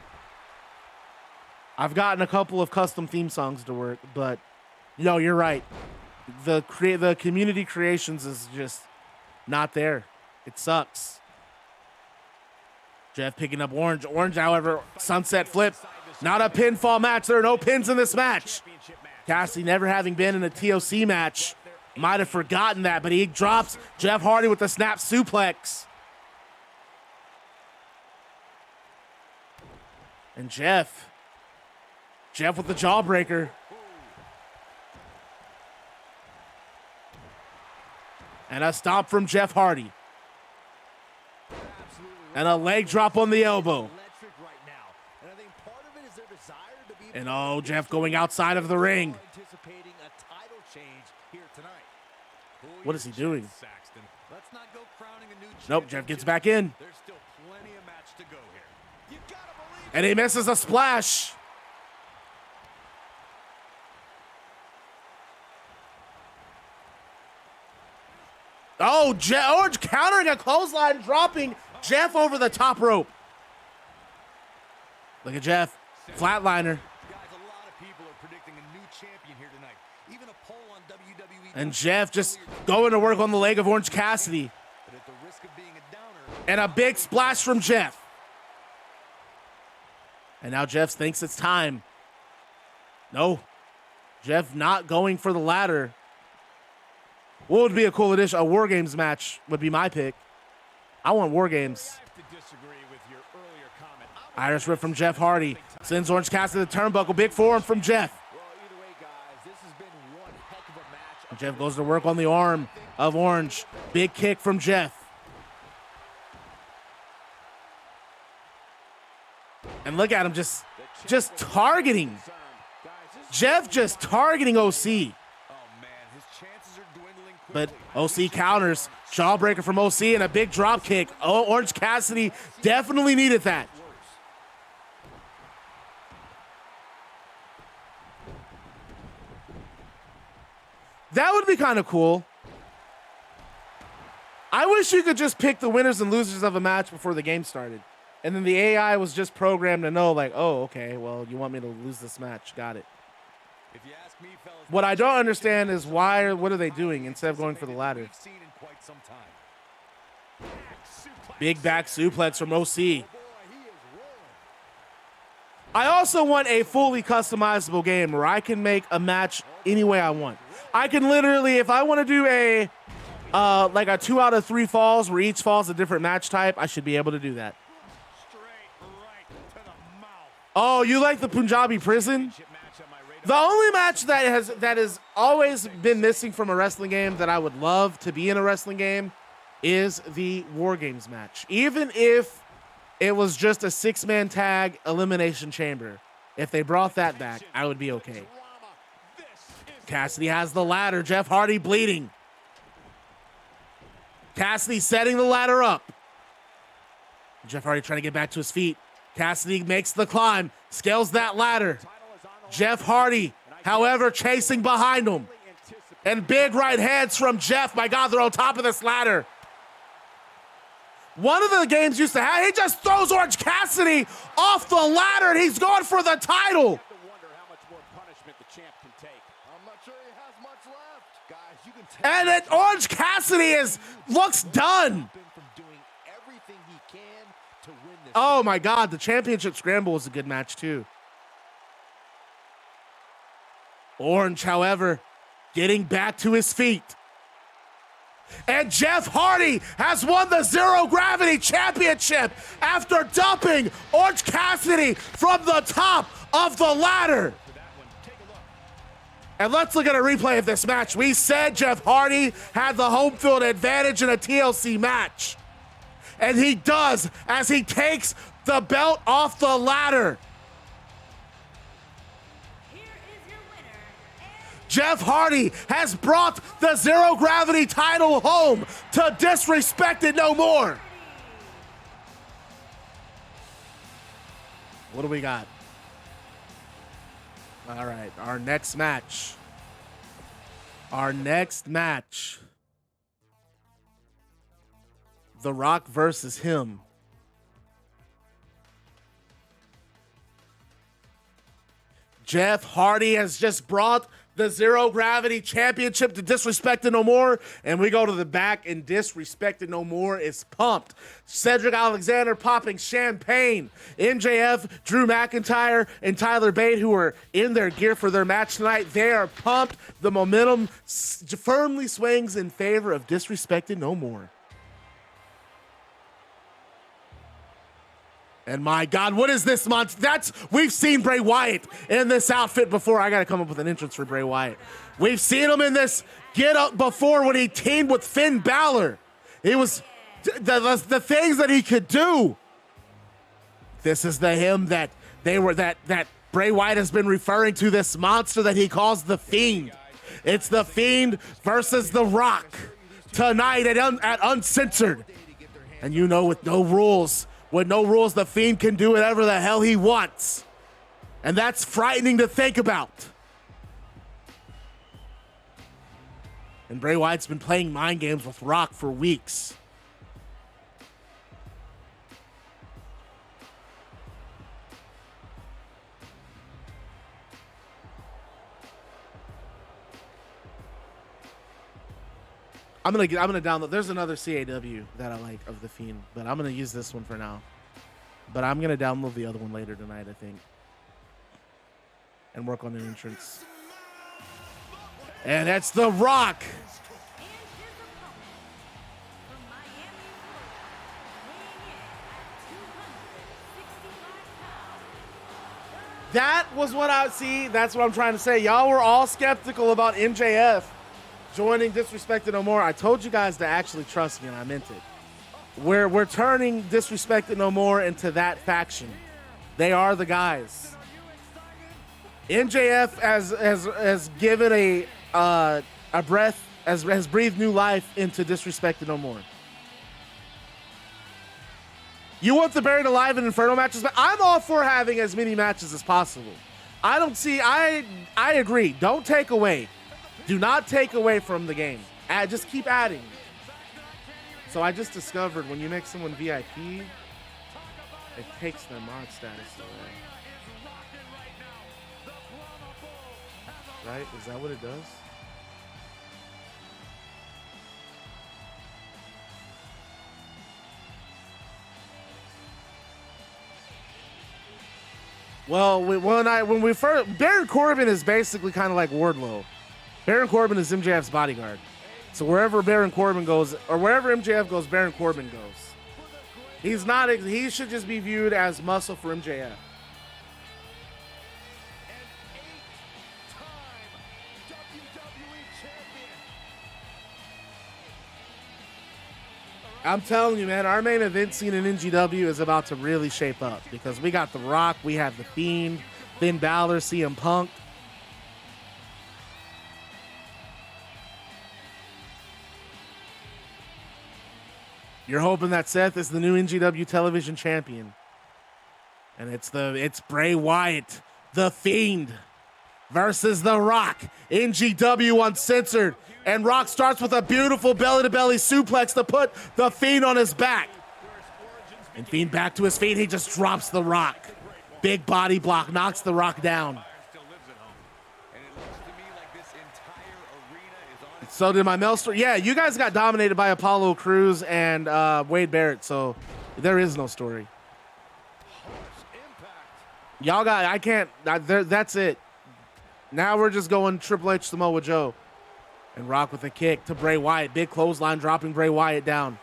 I've gotten a couple of custom theme songs to work, but no, you're right. The community creations is just not there. It sucks. Jeff picking up Orange. Orange, however, sunset flip. Not a pinfall match. There are no pins in this match. Cassidy, never having been in a TLC match, might have forgotten that, but he drops Jeff Hardy with the snap suplex. And Jeff with the jawbreaker. And a stomp from Jeff Hardy. And a leg drop on the elbow. And oh, Jeff going outside of the ring. What is he doing? Nope, Jeff gets back in. And he misses a splash. Oh, Orange countering a clothesline, dropping Jeff over the top rope. Look at Jeff, flatliner. And Jeff just going to work on the leg of Orange Cassidy. And a big splash from Jeff. And now Jeff thinks it's time. No. Jeff not going for the ladder. What would be a cool addition? A War Games match would be my pick. I want War Games. Irish whip from Jeff Hardy. Sends Orange Cassidy to the turnbuckle. Big forearm from Jeff. Jeff goes to work on the arm of Orange. Big kick from Jeff. And look at him just targeting. Jeff just targeting OC. But OC counters. Jawbreaker from OC and a big drop kick. Oh, Orange Cassidy definitely needed that. That would be kind of cool. I wish you could just pick the winners and losers of a match before the game started. And then the AI was just programmed to know, like, oh, okay, well, you want me to lose this match. Got it. If you ask me, fellas, what I don't understand is what are they doing instead of going for the ladder? Big back suplex from OC. I also want a fully customizable game where I can make a match any way I want. I can literally, if I want to do a like a 2 out of 3 falls where each fall is a different match type, I should be able to do that. Oh, you like the Punjabi prison? The only match that has always been missing from a wrestling game that I would love to be in a wrestling game is the War Games match. Even if it was just a 6-man tag elimination chamber, if they brought that back, I would be okay. Cassidy has the ladder. Jeff Hardy bleeding. Cassidy setting the ladder up. Jeff Hardy trying to get back to his feet. Cassidy makes the climb, scales that ladder. Jeff Hardy, however, chasing behind him. And big right hands from Jeff. My God, they're on top of this ladder. One of the games used to have, he just throws Orange Cassidy off the ladder and he's going for the title. And then Orange Cassidy looks done. Oh my God, the championship scramble was a good match too. Orange, however, getting back to his feet. And Jeff Hardy has won the Zero Gravity Championship after dumping Orange Cassidy from the top of the ladder. And let's look at a replay of this match. We said Jeff Hardy had the home field advantage in a TLC match. And he does as he takes the belt off the ladder. Jeff Hardy has brought the Zero Gravity title home to Disrespected No More. What do we got? All right, our next match. The Rock versus him. Jeff Hardy has just brought the Zero Gravity Championship to Disrespected No More, and we go to the back, and Disrespected No More is pumped. Cedric Alexander popping champagne. MJF, Drew McIntyre, and Tyler Bate, who are in their gear for their match tonight, they are pumped. The momentum firmly swings in favor of Disrespected No More. And my God, what is this monster? We've seen Bray Wyatt in this outfit before. I got to come up with an entrance for Bray Wyatt. We've seen him in this get up before when he teamed with Finn Balor. It was the things that he could do. This is the him that Bray Wyatt has been referring to, this monster that he calls the Fiend. It's the Fiend versus The Rock tonight at Uncensored. And you know, with no rules, the Fiend can do whatever the hell he wants. And that's frightening to think about. And Bray Wyatt's been playing mind games with Rock for weeks. I'm gonna download. There's another CAW that I like of the Fiend, but I'm gonna use this one for now. But I'm going to download the other one later tonight, I think. And work on the entrance. And that's The Rock. That was what I see. That's what I'm trying to say. Y'all were all skeptical about MJF joining Disrespected No More. I told you guys to actually trust me, and I meant it. We're turning Disrespected No More into that faction. They are the guys. MJF has given a breath, has breathed new life into Disrespected No More. You want the Buried Alive and Inferno matches, but I'm all for having as many matches as possible. I agree. Don't take away. Do not take away from the game. Just keep adding. So I just discovered when you make someone VIP, it takes their mod status away. Right? Is that what it does? Well, when we first, Baron Corbin is basically kind of like Wardlow. Baron Corbin is MJF's bodyguard. So wherever Baron Corbin goes, or wherever MJF goes, Baron Corbin goes. He should just be viewed as muscle for MJF. I'm telling you, man, our main event scene in NGW is about to really shape up because we got The Rock, we have The Fiend, Finn Balor, CM Punk. You're hoping that Seth is the new NGW Television Champion. And it's Bray Wyatt, The Fiend, versus The Rock, NGW Uncensored. And Rock starts with a beautiful belly-to-belly suplex to put The Fiend on his back. And Fiend back to his feet. He just drops The Rock. Big body block, knocks The Rock down. So did my Mel story. Yeah, you guys got dominated by Apollo Crews and Wade Barrett, so there is no story. Y'all got, I can't, that's it. Now we're just going Triple H, Samoa Joe. And Rock with a kick to Bray Wyatt. Big clothesline dropping Bray Wyatt down.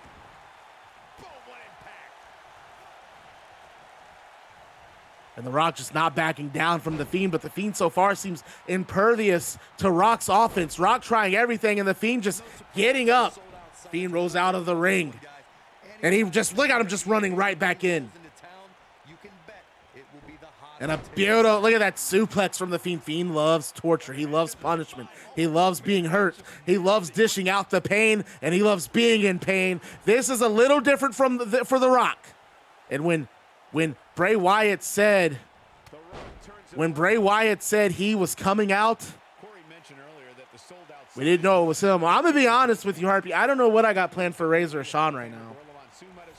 And The Rock just not backing down from The Fiend, but The Fiend so far seems impervious to Rock's offense. Rock trying everything, and The Fiend just getting up. Fiend rolls out of the ring. And he just, look at him just running right back in. And a beautiful, look at that suplex from The Fiend. Fiend loves torture. He loves punishment. He loves being hurt. He loves dishing out the pain, and he loves being in pain. This is a little different for The Rock. And when Bray Wyatt said he was coming out, we didn't know it was him. I'm gonna be honest with you, Harpy. I don't know what I got planned for Razor or Sean right now,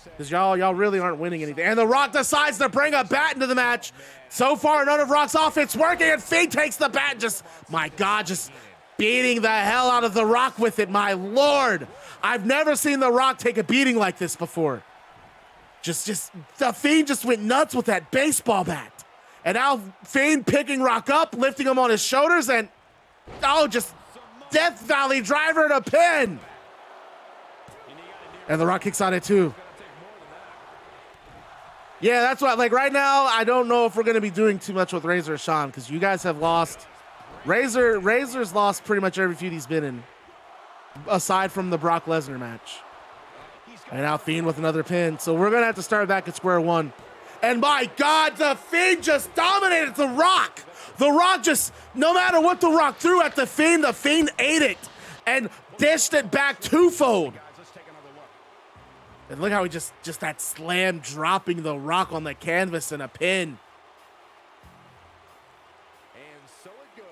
because y'all really aren't winning anything. And The Rock decides to bring a bat into the match. So far, none of Rock's offense working, and Fiend takes the bat. Just, my God, just beating the hell out of The Rock with it. My Lord, I've never seen The Rock take a beating like this before. Just the Fiend just went nuts with that baseball bat. And now Fiend picking Rock up, lifting him on his shoulders, and just Death Valley driver to pin. And The Rock kicks out at 2. Yeah, that's what, like right now, I don't know if we're going to be doing too much with Razor or Sean, because you guys have lost. Razor's lost pretty much every feud he's been in, aside from the Brock Lesnar match. And now Fiend with another pin. So we're going to have to start back at square one. And my God, The Fiend just dominated The Rock. The Rock just, no matter what The Rock threw at The Fiend ate it and dished it back twofold. And look how he just that slam dropping The Rock on the canvas in a pin. And so it goes.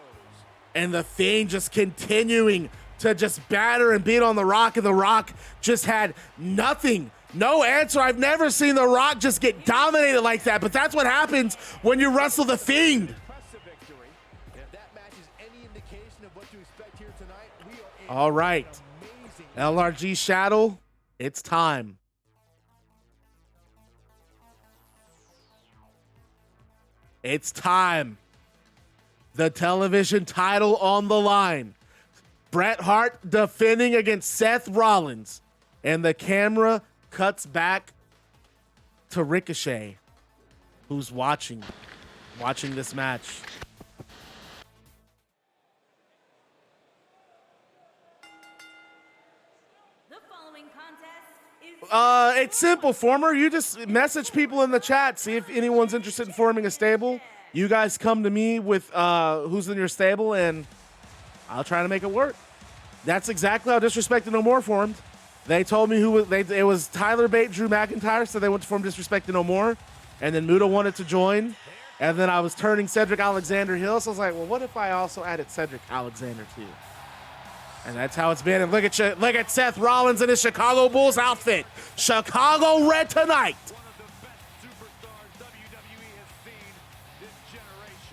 And The Fiend just continuing to just batter and beat on The Rock, and The Rock just had nothing, no answer. I've never seen The Rock just get dominated like that, but that's what happens when you wrestle The Fiend. All right, LRG Shadow, it's time. It's time. The television title on the line. Bret Hart defending against Seth Rollins. And the camera cuts back to Ricochet, who's watching this match. The following contest is It's simple, Former. You just message people in the chat, see if anyone's interested in forming a stable. You guys come to me with who's in your stable, and I'll try to make it work. That's exactly how Disrespected No More formed. They told me it was Tyler Bate, Drew McIntyre, so they went to form Disrespected No More, and then Muda wanted to join, and then I was turning Cedric Alexander heel, so I was like, well, what if I also added Cedric Alexander too? And that's how it's been. And look at Seth Rollins in his Chicago Bulls outfit. Chicago red tonight.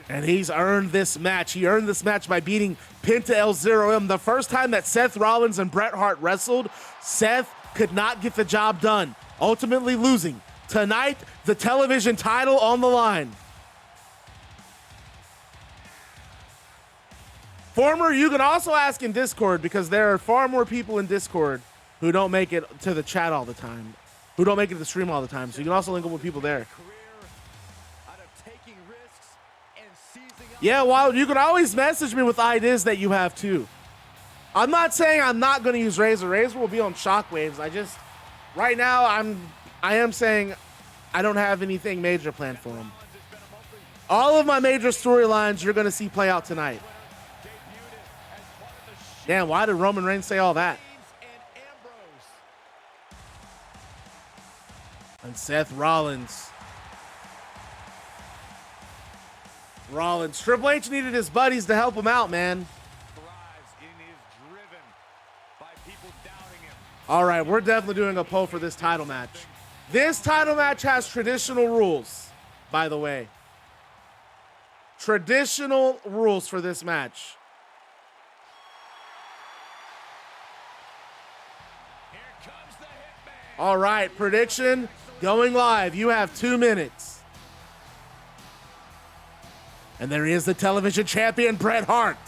And he's earned this match. He earned this match by beating Penta El Zero M. The first time that Seth Rollins and Bret Hart wrestled, Seth could not get the job done, ultimately losing. Tonight, the television title on the line. Former, you can also ask in Discord, because there are far more people in Discord who don't make it to the chat all the time, who don't make it to the stream all the time. So you can also link up with people there. Yeah, well, you can always message me with ideas that you have too. I'm not saying I'm not going to use Razor. Razor will be on Shockwaves. Right now, I am saying I don't have anything major planned for him. All of my major storylines you're going to see play out tonight. Damn, why did Roman Reigns say all that? And Seth Rollins. Triple H needed his buddies to help him out, man. All right, we're definitely doing a poll for this title match. This title match has traditional rules, by the way. Traditional rules for this match. All right, prediction going live. You have 2 minutes. And there he is, the television champion, Bret Hart.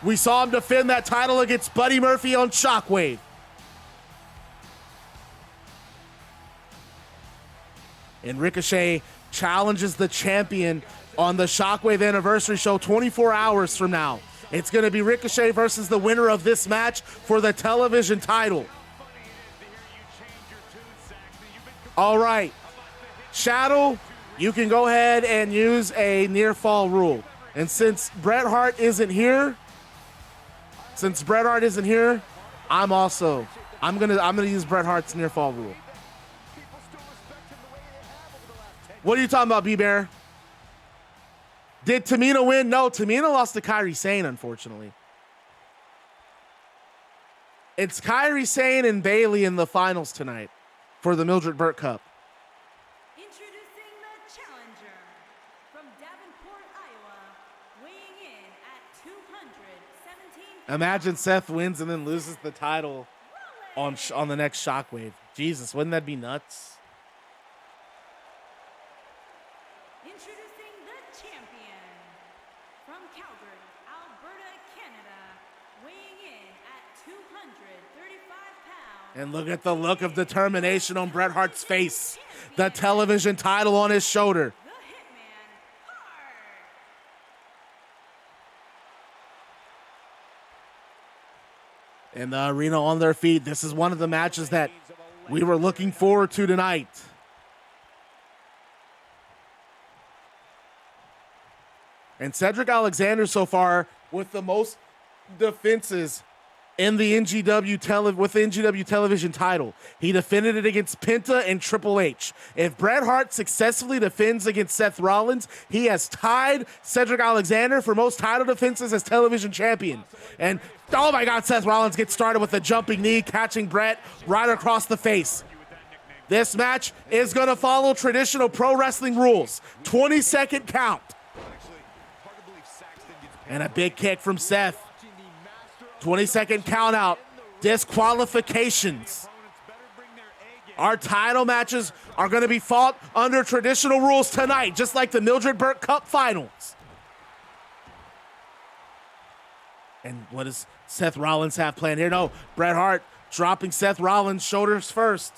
We saw him defend that title against Buddy Murphy on Shockwave. And Ricochet challenges the champion on the Shockwave anniversary show 24 hours from now. It's going to be Ricochet versus the winner of this match for the television title. All right, Shadow, you can go ahead and use a near fall rule. And since Bret Hart isn't here, I'm gonna use Bret Hart's near fall rule. What are you talking about, B-Bear? Did Tamina win? No, Tamina lost to Kairi Sane, unfortunately. It's Kairi Sane and Bayley in the finals tonight for the Mildred Burke Cup. introducing the challenger from Davenport, Iowa, weighing in at 217 pounds. Imagine Seth wins and then loses the title on the next Shockwave. Jesus, wouldn't that be nuts? Introducing the champion from Calgary, Alberta, Canada, weighing in at 235 pounds. And look at the look of determination on Bret Hart's face. The television title on his shoulder. The Hitman, Hart. And the arena on their feet. This is one of the matches that we were looking forward to tonight. And Cedric Alexander so far with the most defenses in the NGW Television title. He defended it against Penta and Triple H. If Bret Hart successfully defends against Seth Rollins, he has tied Cedric Alexander for most title defenses as television champion. And oh my God, Seth Rollins gets started with a jumping knee, catching Bret right across the face. This match is going to follow traditional pro wrestling rules. 20-second count. And a big kick from Seth. 20-second count out. Disqualifications. Our title matches are going to be fought under traditional rules tonight, just like the Mildred Burke Cup Finals. And what does Seth Rollins have planned here? No, Bret Hart dropping Seth Rollins' shoulders first.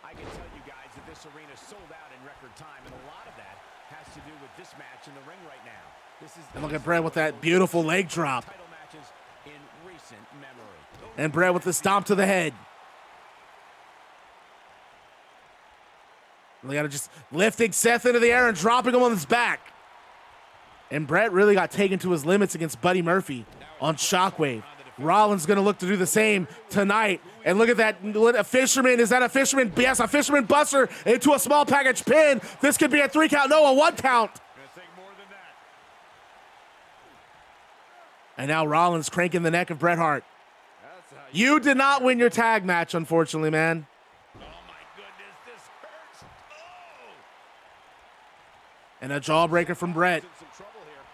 I can tell you guys that this arena sold out in record time, and a lot of that has to do with this match in the ring right now. This is And look at Bret with that beautiful leg drop. title matches in recent memory. And Bret with the stomp to the head. They got to just lifting Seth into the air and dropping him on his back. And Bret really got taken to his limits against Buddy Murphy on Shockwave. Rollins going to look to do the same tonight. And look at that, a fisherman. Is that a fisherman? Yes, a fisherman buster into a small package pin. This could be a 3 count. No, a 1 count. And now Rollins cranking the neck of Bret Hart. You did not win your tag match, unfortunately, man. Oh my goodness, this hurts. Oh! And a jawbreaker from Bret. In some trouble here.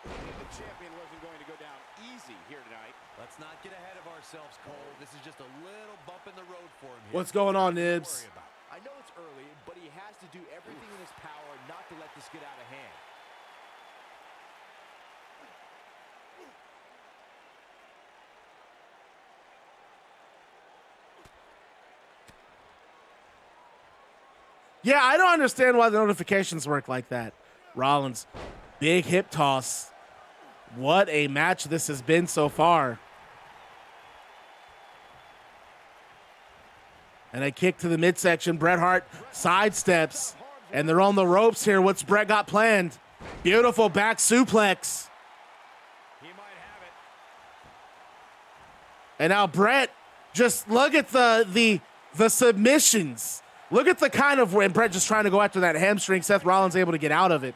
Well, the champion wasn't going to go down easy here tonight. Let's not get ahead of ourselves, Cole. This is just a little bump in the road for him here. What's going on, Nothing to Nibs? worry about. I know it's early, but he has to do everything in his power not to let this get out of hand. Yeah, I don't understand why the notifications work like that. Rollins, big hip toss. What a match this has been so far. And a kick to the midsection. Bret Hart sidesteps. And they're on the ropes here. What's Bret got planned? Beautiful back suplex. He might have it. And now Bret, just look at the submissions. Look at the kind of, when Bret just trying to go after that hamstring. Seth Rollins able to get out of it.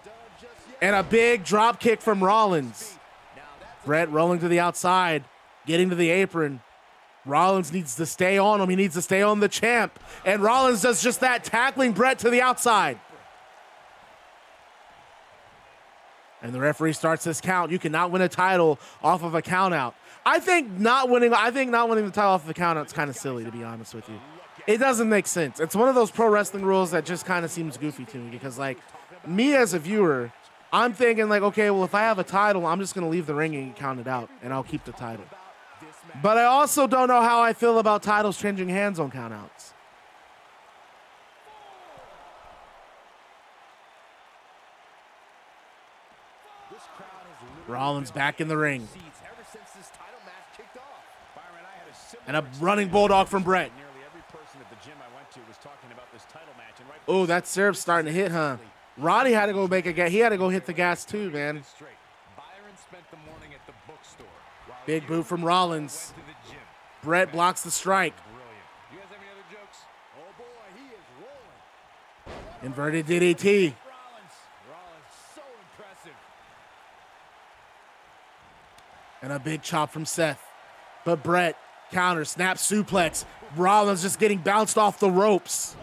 And a big drop kick from Rollins. Bret rolling to the outside, getting to the apron. Rollins needs to stay on him. He needs to stay on the champ. And Rollins does just that, tackling Bret to the outside. And the referee starts this count. You cannot win a title off of a count out. I think not winning the title off of a count out is kind of silly, to be honest with you. It doesn't make sense. It's one of those pro wrestling rules that just kind of seems goofy to me, because like me as a viewer, I'm thinking like, okay, well, if I have a title, I'm just going to leave the ring and count it out and I'll keep the title. But I also don't know how I feel about titles changing hands on countouts. Rollins back in the ring. And a running bulldog from Bret. Oh, that syrup's starting to hit, huh? Roddy had to go make a gas. He had to go hit the gas too, man. Big boot from Rollins. Bret blocks the strike. Inverted DDT. And a big chop from Seth. But Bret counter, snap suplex. Rollins just getting bounced off the ropes.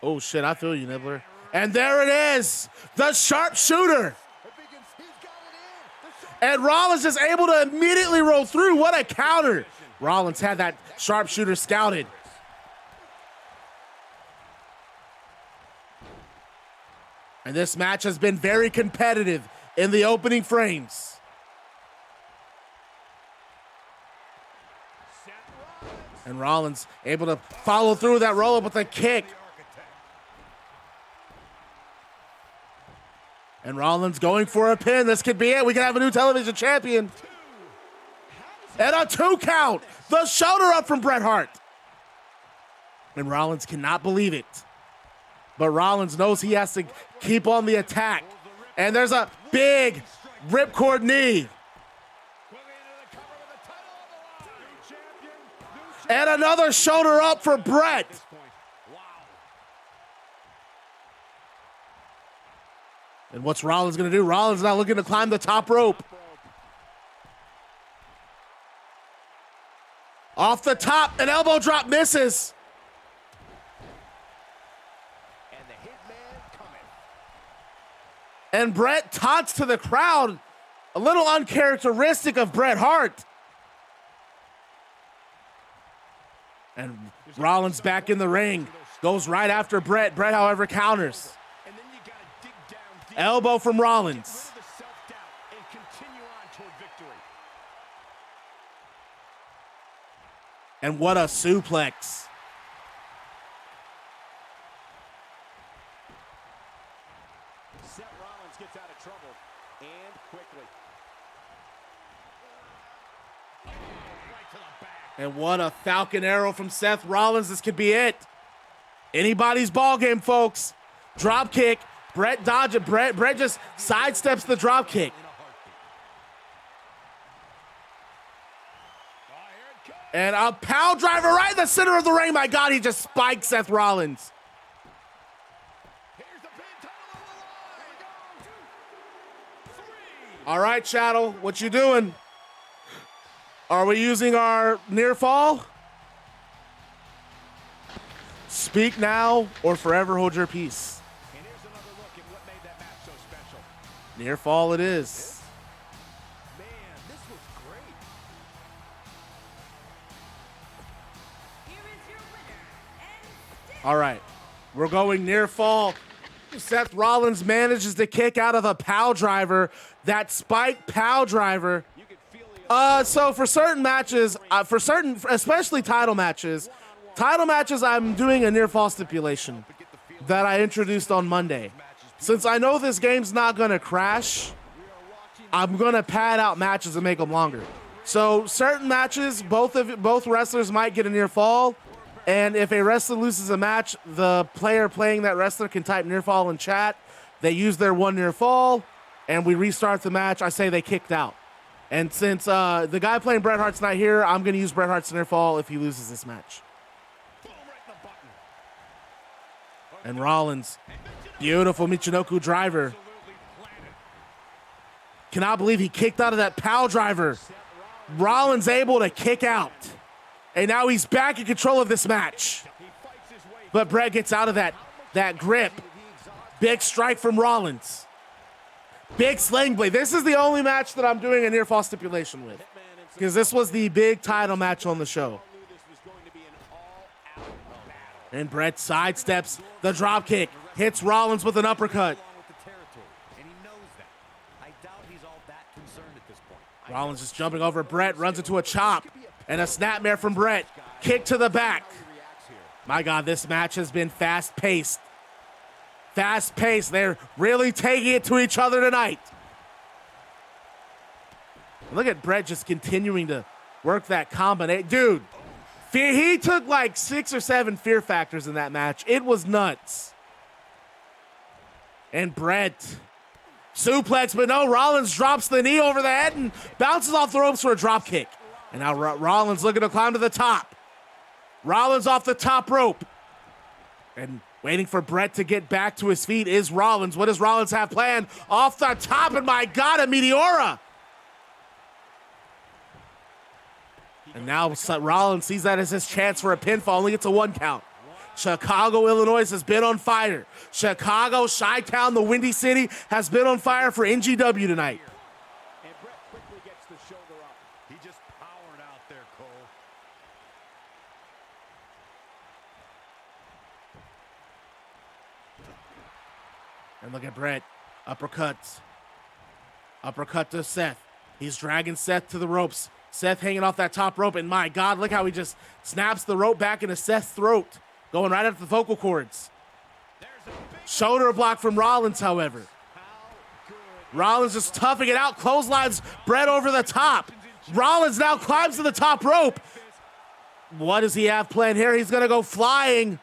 Oh, shit, I feel you, Nibbler. And there it is, the sharpshooter. And Rollins is able to immediately roll through. What a counter. Rollins had that sharpshooter scouted. And this match has been very competitive in the opening frames. And Rollins able to follow through that roll-up with a kick. And Rollins going for a pin. This could be it. We can have a new television champion. And a 2 count. The shoulder up from Bret Hart. And Rollins cannot believe it. But Rollins knows he has to keep on the attack. And there's a big ripcord knee. And another shoulder up for Bret. And what's Rollins going to do? Rollins now looking to climb the top rope. Off the top, an elbow drop misses. And Bret taunts to the crowd. A little uncharacteristic of Bret Hart. And Rollins back in the ring. Goes right after Bret. Bret, however, counters. Elbow from Rollins. And what a suplex. Seth Rollins gets out of trouble, and quickly. Right to the back. And what a Falcon Arrow from Seth Rollins. This could be it. Anybody's ball game, folks. Drop kick. Bret dodges. Bret just sidesteps the drop kick. And a power driver right in the center of the ring. My God, he just spiked Seth Rollins. All right, Chattel, what you doing? Are we using our near fall? Speak now or forever hold your peace. And here's another look at what made that match so special. Near fall it is. Man, this was great. Here is your winner, and still All right, we're going near fall. Seth Rollins manages to kick out of a pow driver. That spike pow driver. So for certain matches, especially title matches, I'm doing a near fall stipulation that I introduced on Monday. Since I know this game's not gonna crash, I'm gonna pad out matches and make them longer. So certain matches, both wrestlers might get a near fall. And if a wrestler loses a match, the player playing that wrestler can type near fall in chat. They use their one near fall, and we restart the match. I say they kicked out. And since the guy playing Bret Hart's not here, I'm going to use Bret Hart's near fall if he loses this match. And Rollins, beautiful Michinoku driver. Cannot believe he kicked out of that pow driver. Rollins able to kick out. And now he's back in control of this match. But Bret gets out of that grip. Big strike from Rollins. Big sling blade. This is the only match that I'm doing a near fall stipulation with, because this was the big title match on the show. And Bret sidesteps the drop kick. Hits Rollins with an uppercut. Rollins is jumping over Bret. Runs into a chop. And a snapmare from Bret. Kick to the back. My God, this match has been fast-paced. Fast-paced. They're really taking it to each other tonight. Look at Bret just continuing to work that combination. Dude, he took like 6 or 7 fear factors in that match. It was nuts. And Bret suplex, but no, Rollins drops the knee over the head and bounces off the ropes for a drop kick. And now Rollins looking to climb to the top. Rollins off the top rope. And waiting for Bret to get back to his feet is Rollins. What does Rollins have planned? Off the top, and my God, a Meteora. And now Rollins sees that as his chance for a pinfall. Only gets a 1 count. Chicago, Illinois has been on fire. Chicago, Chi-Town, the Windy City has been on fire for NGW tonight. And Bret quickly gets the shoulder up. He just powered out there, Cole. And look at Bret. Uppercuts. Uppercut to Seth. He's dragging Seth to the ropes. Seth hanging off that top rope. And my God, look how he just snaps the rope back into Seth's throat. Going right up the vocal cords. Shoulder block from Rollins, however. Rollins just toughing it out. Clotheslines Bret over the top. Rollins now climbs to the top rope. What does he have planned here? He's going to go flying.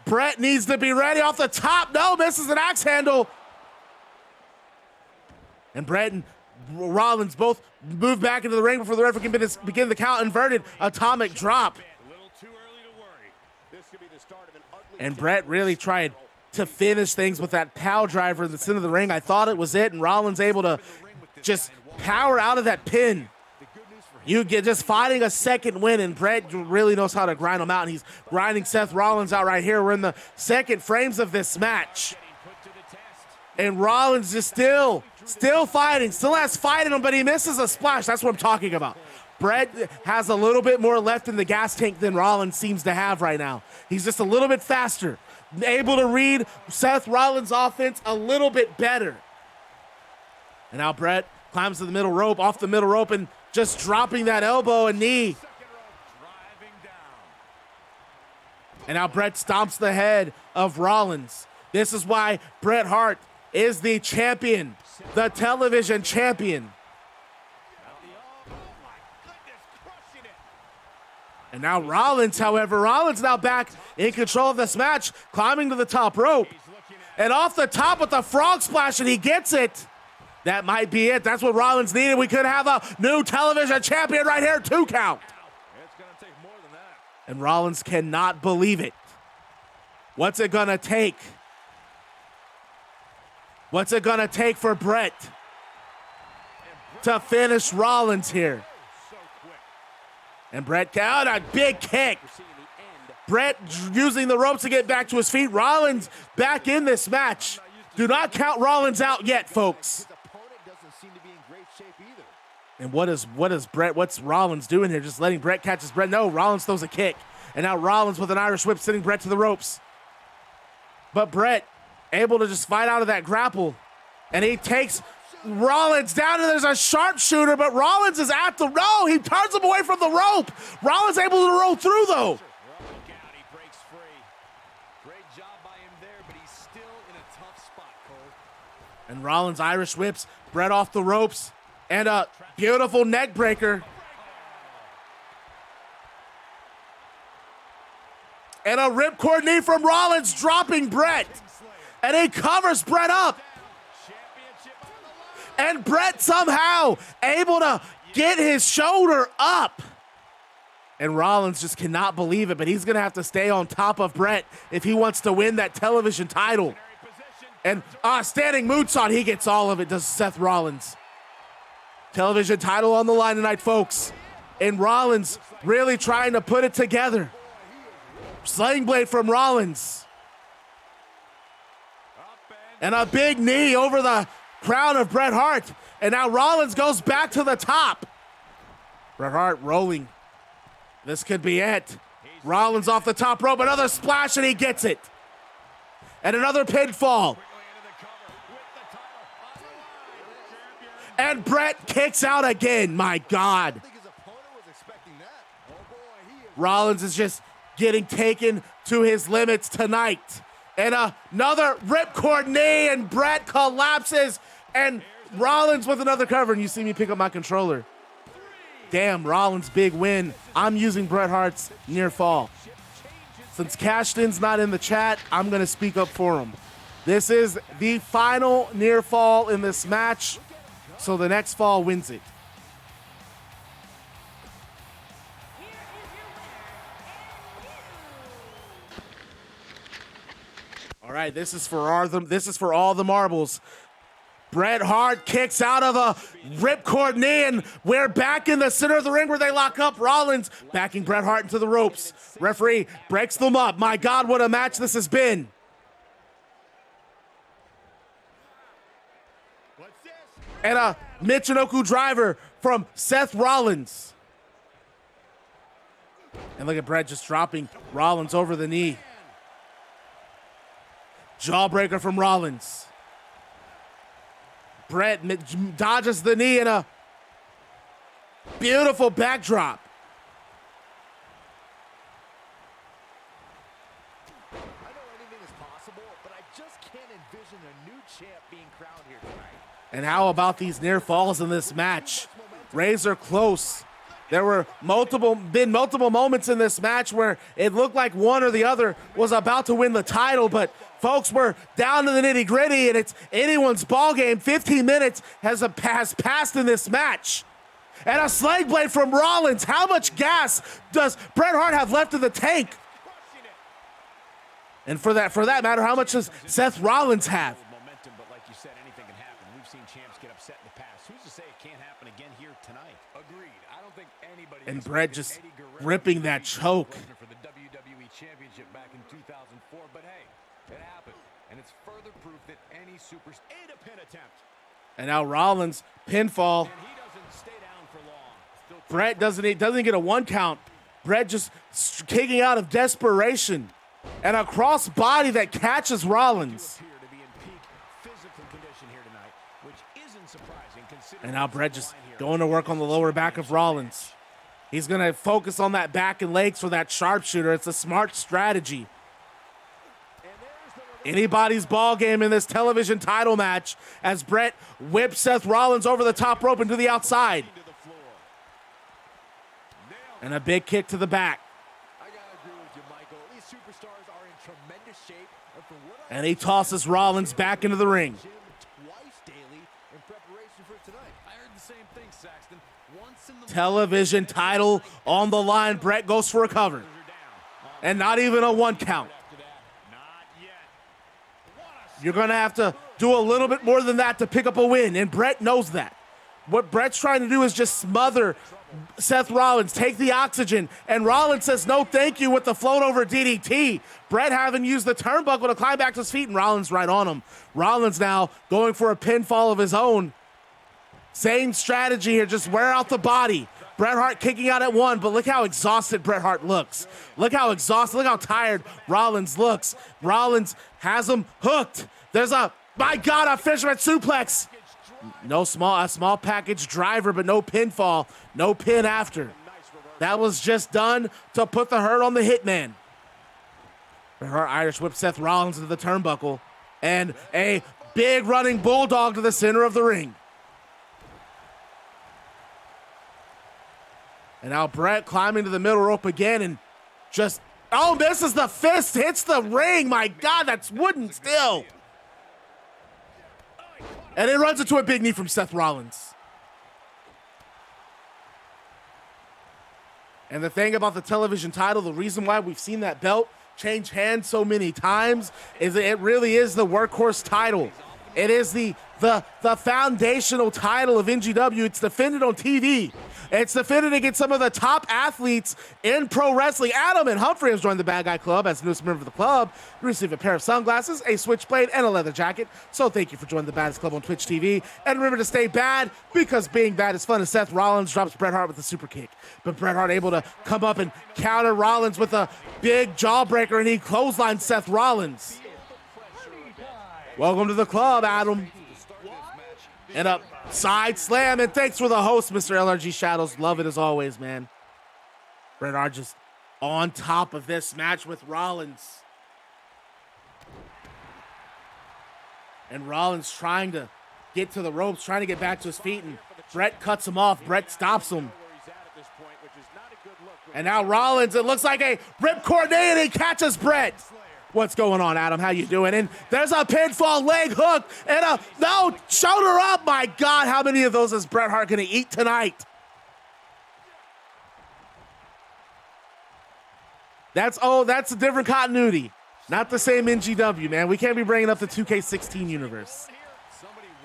Bret needs to be ready off the top. No, misses an axe handle. And Bret and Rollins both move back into the ring before the referee can begin the count. Inverted atomic drop. And Bret really tried to finish things with that power driver in the center of the ring. I thought it was it, and Rollins able to just power out of that pin. You get just fighting a second win, and Bret really knows how to grind him out, and he's grinding Seth Rollins out right here. We're in the second frames of this match. And Rollins is still fighting, still has fight in him, but he misses a splash. That's what I'm talking about. Bret has a little bit more left in the gas tank than Rollins seems to have right now. He's just a little bit faster, able to read Seth Rollins' offense a little bit better. And now Bret climbs to the middle rope, off the middle rope, and just dropping that elbow and knee. And now Bret stomps the head of Rollins. This is why Bret Hart is the champion, the television champion. And now Rollins, however, now back in control of this match, climbing to the top rope. And off the top with the frog splash, and he gets it. That might be it. That's what Rollins needed. We could have a new television champion right here, 2 count. It's going to take more than that. And Rollins cannot believe it. What's it going to take? What's it going to take for Bret to finish Rollins here? And Bret out a big kick. Bret using the ropes to get back to his feet. Rollins back in this match. Do not count Rollins out yet, folks. And what's Rollins doing here? Just letting Bret catch his breath? No, Rollins throws a kick. And now Rollins with an Irish whip sending Bret to the ropes. But Bret able to just fight out of that grapple. And he takes Rollins down, and there's a sharpshooter, but Rollins is at the rope. He turns him away from the rope. Rollins able to roll through, though. He breaks free. Great job by him there, but he's still in a tough spot, Cole. And Rollins Irish whips Bret off the ropes, and a beautiful neck breaker. And a ripcord knee from Rollins, dropping Bret. And he covers Bret up. And Bret somehow able to get his shoulder up. And Rollins just cannot believe it, but he's going to have to stay on top of Bret if he wants to win that television title. And standing moonsault, he gets all of it, does Seth Rollins. Television title on the line tonight, folks. And Rollins really trying to put it together. Sling blade from Rollins. And a big knee over the crown of Bret Hart. And now Rollins goes back to the top. Bret Hart rolling. This could be it. Rollins off the top rope. Another splash, and he gets it. And another pinfall. And Bret kicks out again. My God. Rollins is just getting taken to his limits tonight. And another ripcord knee, and Bret collapses, and Rollins with another cover. And you see me pick up my controller. Damn, Rollins' big win. I'm using Bret Hart's near fall. Since Cashton's not in the chat, I'm going to speak up for him. This is the final near fall in this match, so the next fall wins it. All right, this is for all the marbles. Bret Hart kicks out of a ripcord knee, and we're back in the center of the ring where they lock up. Rollins backing Bret Hart into the ropes. Referee breaks them up. My God, what a match this has been. And a Michinoku driver from Seth Rollins. And look at Bret just dropping Rollins over the knee. Jawbreaker from Rollins. Bret dodges the knee in a beautiful backdrop. I know anything is possible, but I just can't envision a new champ being crowned here tonight. And how about these near falls in this match? Razor close. There were multiple moments in this match where it looked like one or the other was about to win the title, but folks, we're down to the nitty-gritty, and it's anyone's ball game. 15 minutes has passed in this match. And a sling blade from Rollins. How much gas does Bret Hart have left in the tank? And for that matter, how much does Seth Rollins have? Momentum, but like you said, anything can happen. We've seen champs get upset in the past. Who's to say it can't happen again here tonight? Agreed. I don't think anybody. And Bret just ripping that choke. For the WWE Championship back in 2004, but hey, It happened, and it's further proof that any superstar. And a pin attempt. And now Rollins, pinfall. And he doesn't stay down for long. Still Bret doesn't get a 1 count. Bret just kicking out of desperation. And a cross body that catches Rollins. appear to be in peak physical condition here tonight, which isn't surprising considering. And now what's Bret on the just line here. going to work on the lower back of Rollins. He's going to focus on that back and legs for that sharpshooter. It's a smart strategy. Anybody's ball game in this television title match as Bret whips Seth Rollins over the top rope into the outside. And a big kick to the back. I gotta agree with you, Michael. These superstars are in tremendous shape, and from what And he tosses Rollins back into the ring. gym twice daily in preparation for tonight. I heard the same thing, Saxton. Once in the Television title on the line. Bret goes for a cover. And not even a 1 count. Not yet. You're going to have to do a little bit more than that to pick up a win, and Bret knows that. What Bret's trying to do is just smother Seth Rollins, take the oxygen, and Rollins says no thank you with the float over DDT. Bret having used the turnbuckle to climb back to his feet, and Rollins right on him. Rollins now going for a pinfall of his own. Same strategy here, just wear out the body. Bret Hart kicking out at 1, but look how exhausted Bret Hart looks. Look how exhausted, look how tired Rollins looks. Rollins has him hooked. There's a, my God, a fisherman suplex. A small package driver, but no pinfall, no pin after. That was just done to put the hurt on the Hitman. Bret Hart Irish whip Seth Rollins into the turnbuckle, and a big running bulldog to the center of the ring. And now Bret climbing to the middle rope again and just, oh, misses the fist, hits the ring. My God, that's wooden still. And it runs into a big knee from Seth Rollins. And the thing about the television title, the reason why we've seen that belt change hands so many times is that it really is the workhorse title. It is the foundational title of NGW. It's defended on TV. It's defended against some of the top athletes in pro wrestling. Adam and Humphrey has joined the Bad Guy Club as the newest member of the club. You receive a pair of sunglasses, a switchblade, and a leather jacket. So thank you for joining the Baddest Club on Twitch TV. And remember to stay bad, because being bad is fun. As Seth Rollins drops Bret Hart with a super kick. But Bret Hart able to come up and counter Rollins with a big jawbreaker, and he clotheslines Seth Rollins. Welcome to the club, Adam. And a side slam, and thanks for the host, Mr. LRG Shadows. Love it as always, man. Bret Hart just on top of this match with Rollins. And Rollins trying to get to the ropes, trying to get back to his feet, and Bret cuts him off. Bret stops him. And now Rollins, it looks like a ripcord knee, and he catches Bret. What's going on, Adam? How you doing? And there's a pinfall leg hook and a, no, shoulder up. My God, how many of those is Bret Hart going to eat tonight? That's a different continuity. Not the same NGW, man. We can't be bringing up the 2K16 universe.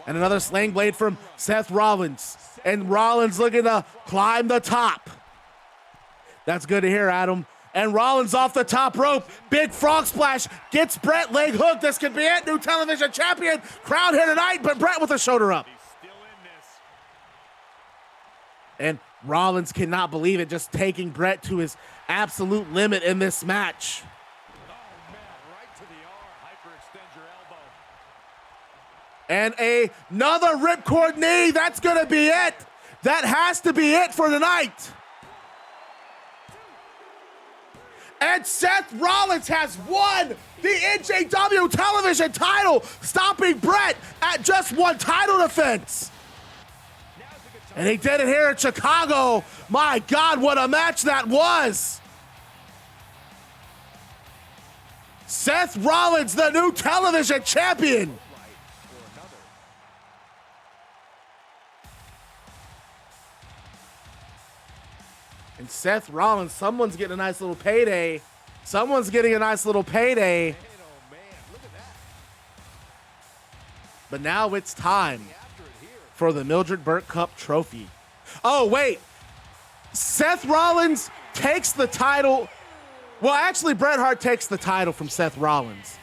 And another sling blade from Seth Rollins. And Rollins looking to climb the top. That's good to hear, Adam. And Rollins off the top rope. Big frog splash. Gets Bret leg hook. This could be it. New television champion. Crowd here tonight, but Bret with a shoulder up. And Rollins cannot believe it, just taking Bret to his absolute limit in this match. And another ripcord knee. That's going to be it. That has to be it for tonight. And Seth Rollins has won the NGW television title, stopping Bret at just one title defense. And he did it here in Chicago. My God, what a match that was. Seth Rollins, the new television champion. And Seth Rollins, someone's getting a nice little payday. Someone's getting a nice little payday. But now it's time for the Mildred Burke Cup trophy. Oh, wait. Seth Rollins takes the title. Well, actually, Bret Hart takes the title from Seth Rollins.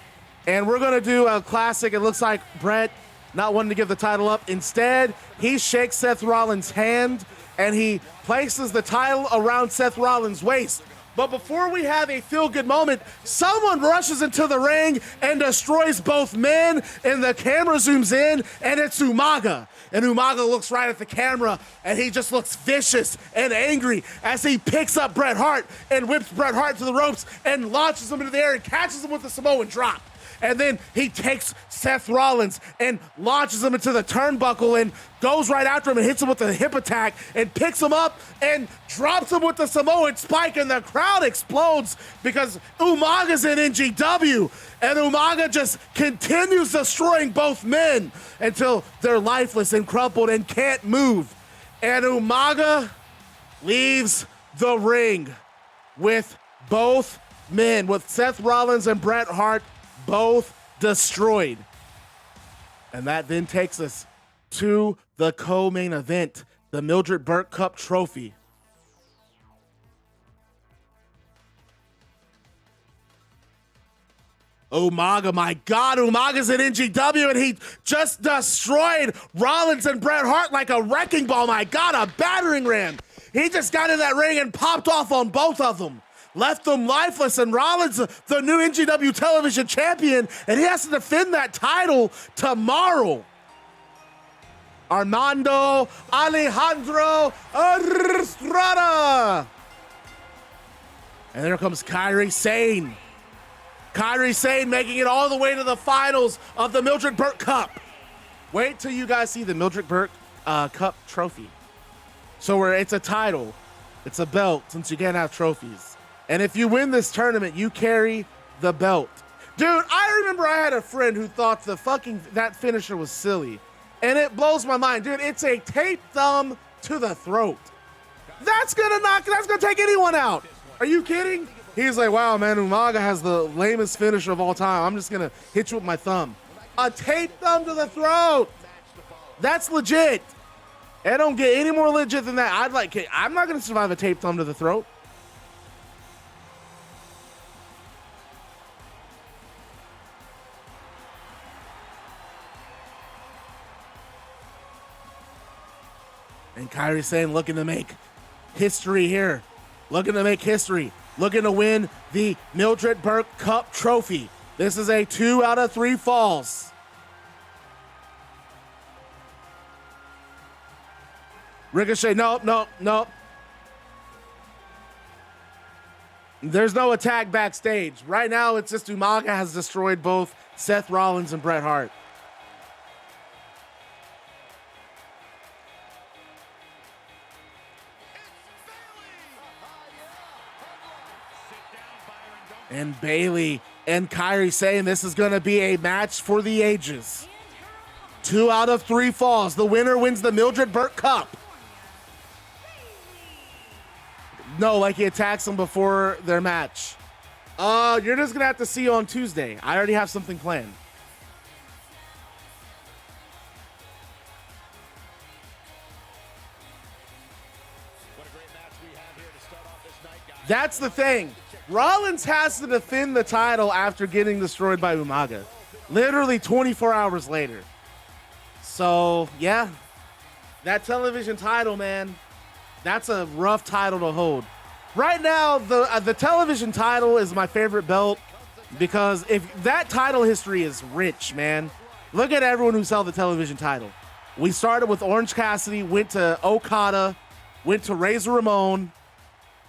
And we're going to do a classic. It looks like Bret not wanting to give the title up. Instead, he shakes Seth Rollins' hand and he places the title around Seth Rollins' waist. But before we have a feel-good moment, someone rushes into the ring and destroys both men, and the camera zooms in, and it's Umaga. And Umaga looks right at the camera, and he just looks vicious and angry as he picks up Bret Hart and whips Bret Hart to the ropes and launches him into the air and catches him with the Samoan drop. And then he takes Seth Rollins and launches him into the turnbuckle and goes right after him and hits him with a hip attack and picks him up and drops him with the Samoan spike, and the crowd explodes because Umaga's in NGW, and Umaga just continues destroying both men until they're lifeless and crumpled and can't move. And Umaga leaves the ring with both men, with Seth Rollins and Bret Hart both destroyed. And that then takes us to the co-main event, the Mildred Burke Cup Trophy. Umaga, my God, Umaga's in NGW, and he just destroyed Rollins and Bret Hart like a wrecking ball. My God, a battering ram. He just got in that ring and popped off on both of them. Left them lifeless, and Rollins, the new NGW Television Champion, and he has to defend that title tomorrow. Armando Alejandro Estrada. And there comes Kairi Sane. Kairi Sane making it all the way to the finals of the Mildred Burke Cup. Wait till you guys see the Mildred Burke Cup trophy. So where it's a title, it's a belt, since you can't have trophies. And if you win this tournament, you carry the belt. Dude, I remember I had a friend who thought that finisher was silly. And it blows my mind. Dude, it's a tape thumb to the throat. That's gonna take anyone out. Are you kidding? He's like, wow, man, Umaga has the lamest finisher of all time. I'm just gonna hit you with my thumb. A tape thumb to the throat. That's legit. I don't get any more legit than that. I'm not gonna survive a tape thumb to the throat. And Kairi Sane looking to make history here. Looking to make history. Looking to win the Mildred Burke Cup Trophy. This is a 2 out of 3 falls. Ricochet, nope. There's no attack backstage. Right now, it's just Umaga has destroyed both Seth Rollins and Bret Hart. And Bayley and Kairi saying this is going to be a match for the ages. 2 out of 3 falls. The winner wins the Mildred Burke Cup. No, like he attacks them before their match. You're just going to have to see on Tuesday. I already have something planned. What a great match we have here to start off this night, guys. That's the thing. Rollins has to defend the title after getting destroyed by Umaga. Literally 24 hours later. So, yeah. That television title, man, that's a rough title to hold. Right now, the television title is my favorite belt because if that title history is rich, man. Look at everyone who's held the television title. We started with Orange Cassidy, went to Okada, went to Razor Ramon,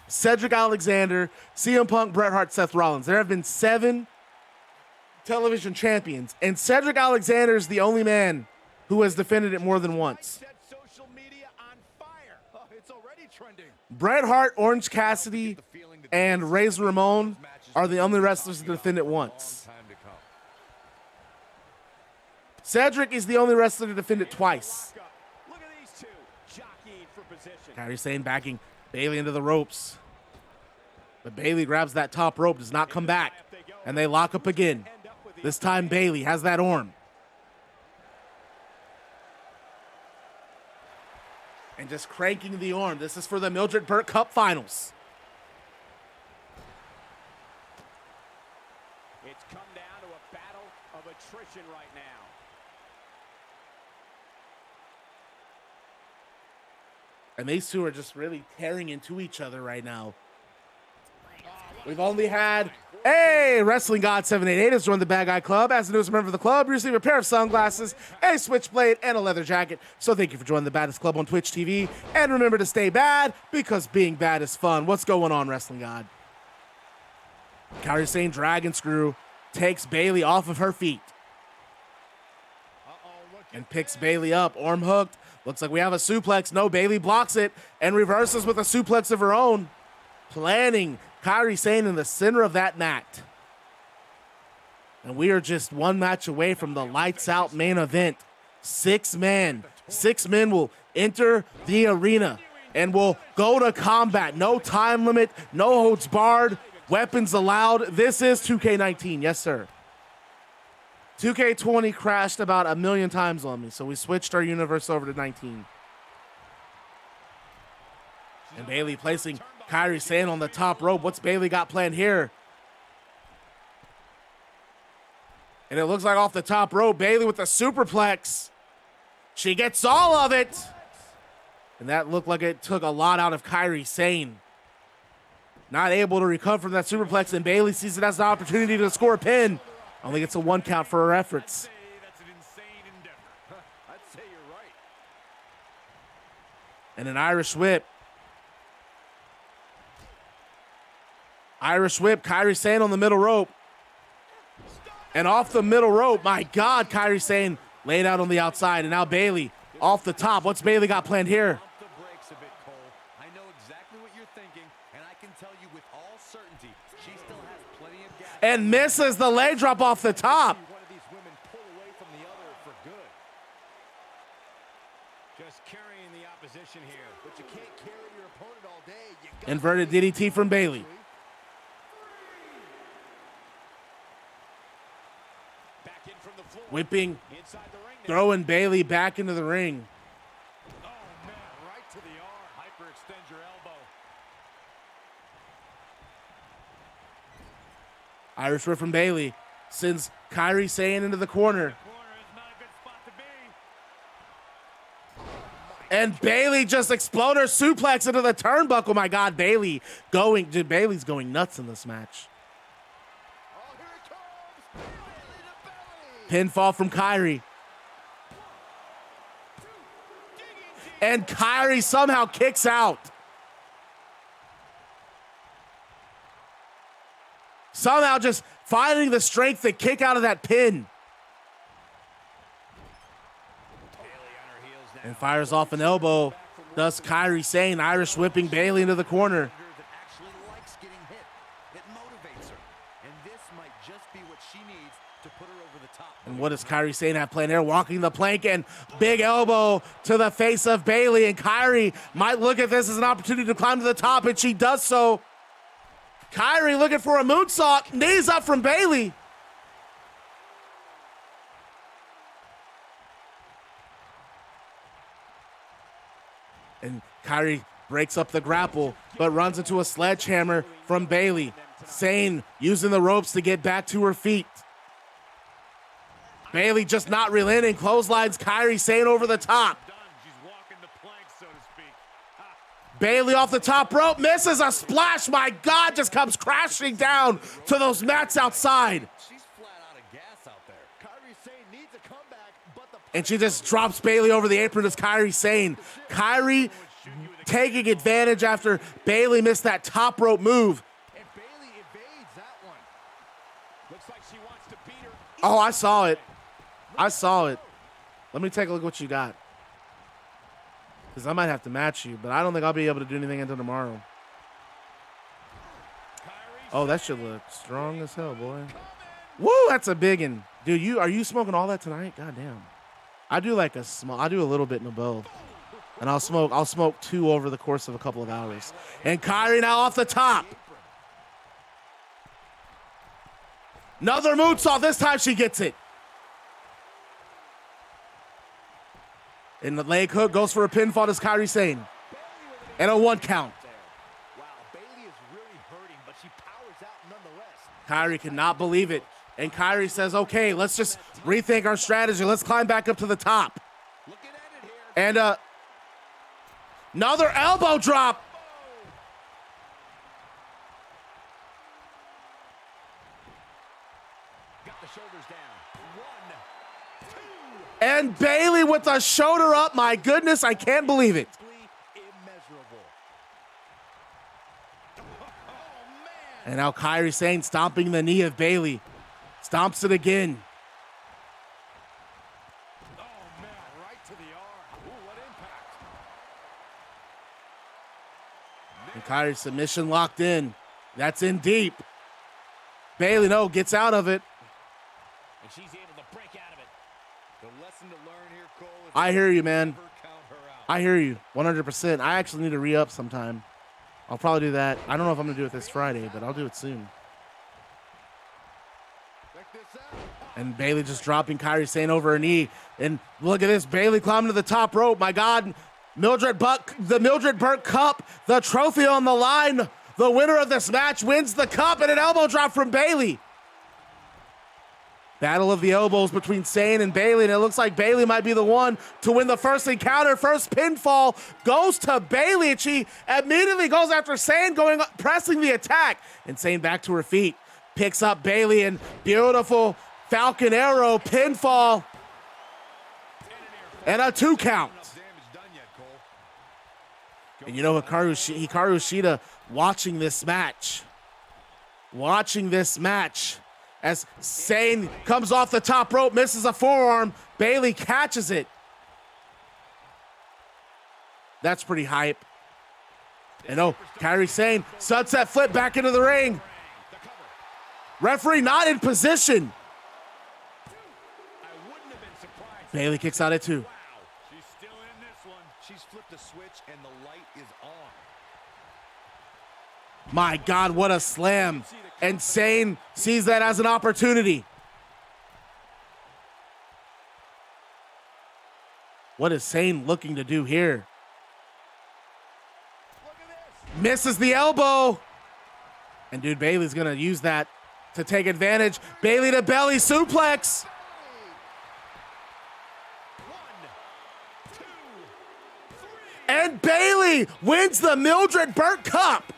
Cedric Alexander, CM Punk, Bret Hart, Seth Rollins. There have been 7 television champions, and Cedric Alexander is the only man who has defended it more than once. Social media on fire. Oh, it's already trending. Bret Hart, Orange Cassidy, and Razor Ramon are the only wrestlers to defend it once. Cedric is the only wrestler to defend it twice. Look at these two jockeying for position. Kairi Sane backing Bayley into the ropes. But Bayley grabs that top rope, does not come back, and they lock up again. This time Bayley has that arm. And just cranking the arm. This is for the Mildred Burke Cup Finals. It's come down to a battle action right now. And these two are just really tearing into each other right now. We've only had, hey, Wrestling God 788 has joined the Bad Guy Club. As the newest member of the club, you receive a pair of sunglasses, a switchblade, and a leather jacket. So thank you for joining the Baddest Club on Twitch TV. And remember to stay bad, because being bad is fun. What's going on, Wrestling God? Kairi Sane Dragon Screw takes Bayley off of her feet. And picks Bayley up, arm hooked. Looks like we have a suplex. No, Bayley blocks it and reverses with a suplex of her own. Planning Kairi Sane in the center of that mat. And we are just one match away from the lights out main event. 6 men. 6 men will enter the arena and will go to combat. No time limit, no holds barred, weapons allowed. This is 2K19, yes sir. 2K20 crashed about 1 million times on me, so we switched our universe over to 19. And Bayley placing Kairi Sane on the top rope. What's Bayley got planned here? And it looks like off the top rope, Bayley with the superplex. She gets all of it. And that looked like it took a lot out of Kairi Sane. Not able to recover from that superplex, and Bayley sees it as an opportunity to score a pin. Only gets a 1 count for her efforts. That's an insane endeavor. I'd say you're right. And an Irish whip. Irish whip, Kairi Sane on the middle rope. And off the middle rope, my God, Kairi Sane laid out on the outside. And now Bayley off the top. What's Bayley got planned here? Pump the brakes a bit, Cole. I know exactly what you're thinking, and I can tell you with all certainty, she still has plenty of gas. And misses the leg drop off the top. One of these women pull away from the other for good. Just carrying the opposition here. But you can't carry your opponent all day. You got Inverted DDT from Bayley. Back in from the floor. Whipping, Inside the ring now. throwing Bayley back into the ring. Oh, man, right to the arm. Hyperextend your elbow. Irish whip from Bayley sends Kairi Sane into the corner. Corner is not a good spot to be. And Bayley just exploded her suplex into the turnbuckle. My God, Bayley's going nuts in this match. Oh, here it comes. Bayley to belly. Pinfall from Kairi. And Kairi somehow kicks out. Somehow just finding the strength to kick out of that pin. Bayley on her heels now. And fires off an elbow. Thus Kairi Sane Irish whipping Bayley into the corner. That actually likes getting hit. It motivates her. And this might just be what she needs to put her over the top. And what does Kairi Sane have planned here? Walking the plank and big elbow to the face of Bayley. And Kairi might look at this as an opportunity to climb to the top, and she does so. Kairi looking for a moonsault. Knees up from Bayley. And Kairi breaks up the grapple, but runs into a sledgehammer from Bayley. Sane using the ropes to get back to her feet. Bayley just not relenting. Clotheslines Kairi Sane over the top. Done. She's walking the plank, so to speak. Bayley off the top rope, misses a splash. My God, just comes crashing down to those mats outside. She's flat out of gas out there. Kairi Sane needs a comeback, but the And she just drops Bayley over the apron as Kairi Sane. Kairi taking advantage after Bayley missed that top rope move. and Bayley evades that one. Looks like she wants to beat her. Oh, I saw it. I saw it. Let me take a look what you got. Because I might have to match you, but I don't think I'll be able to do anything until tomorrow. Oh, that should look strong as hell, boy. Woo, that's a big one. Dude, are you smoking all that tonight? God damn. I do like I do a little bit in both. And I'll smoke 2 over the course of a couple of hours. And Kairi now off the top. Another moonsault. This time she gets it. And the leg hook goes for a pinfall as Kairi Sane. And a 1 count. Wow, Bayley is really hurting, but she powers out nonetheless. Kairi cannot believe it. And Kairi says, okay, let's just rethink our strategy. Let's climb back up to the top. Looking at it here. And another elbow drop. Got the shoulders down. 1, 2. And Bayley with the shoulder up. My goodness, I can't believe it. Immeasurable. And now Kairi Sane stomping the knee of Bayley. Stomps it again. Oh, man, right to the arm. Ooh, what impact. And Kairi's submission locked in. That's in deep. Bayley, no, gets out of it. And she's able to break out of it. The lesson to learn here, Cole, is I hear you, man. never count her out. I hear you, 100%. I actually need to re-up sometime. I'll probably do that. I don't know if I'm going to do it this Friday, but I'll do it soon. Check this out. And Bayley just dropping Kairi Sane over her knee. And look at this, Bayley climbing to the top rope. My God, the Mildred Burke Cup, the trophy on the line. The winner of this match wins the cup, and an elbow drop from Bayley. Battle of the elbows between Sane and Bayley, and it looks like Bayley might be the one to win the first encounter. First pinfall goes to Bayley, and she immediately goes after Sane, pressing the attack. And Sane back to her feet, picks up Bayley, and beautiful Falcon Arrow pinfall, and a 2 count. Damage done yet, Cole. And you know what, Hikaru Shida watching this match as Sane comes off the top rope, misses a forearm. Bayley catches it. That's pretty hype. And oh, Kairi Sane sunset flip back into the ring. Referee not in position. I wouldn't have been surprised. Bayley kicks out at 2. Wow. She's still in this one. She's flipped a switch, and the light is on. My God, what a slam. And Sane sees that as an opportunity. What is Sane looking to do here? Look at this. Misses the elbow. And dude, Bayley's gonna use that to take advantage. Bayley to belly suplex. 1, 2, 3. And Bayley wins the Mildred Burke Cup.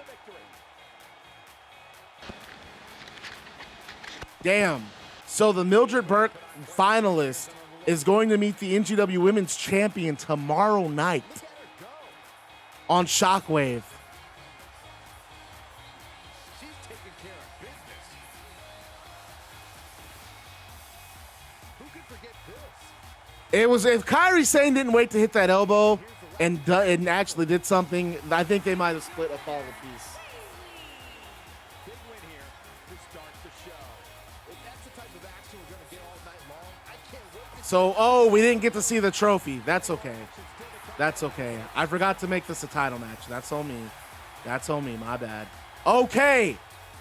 Damn. So the Mildred Burke finalist is going to meet the NGW Women's Champion tomorrow night on Shockwave. She's taking care of business. Who could forget this? It was, if Kairi Sane didn't wait to hit that elbow and actually did something, I think they might have split a follow piece. Big win here to start the show. If that's the type of action we're going to get all night long, I can't wait to So, oh, we didn't get to see the trophy. That's okay. That's okay. I forgot to make this a title match. That's on me. That's on me. My bad. Okay.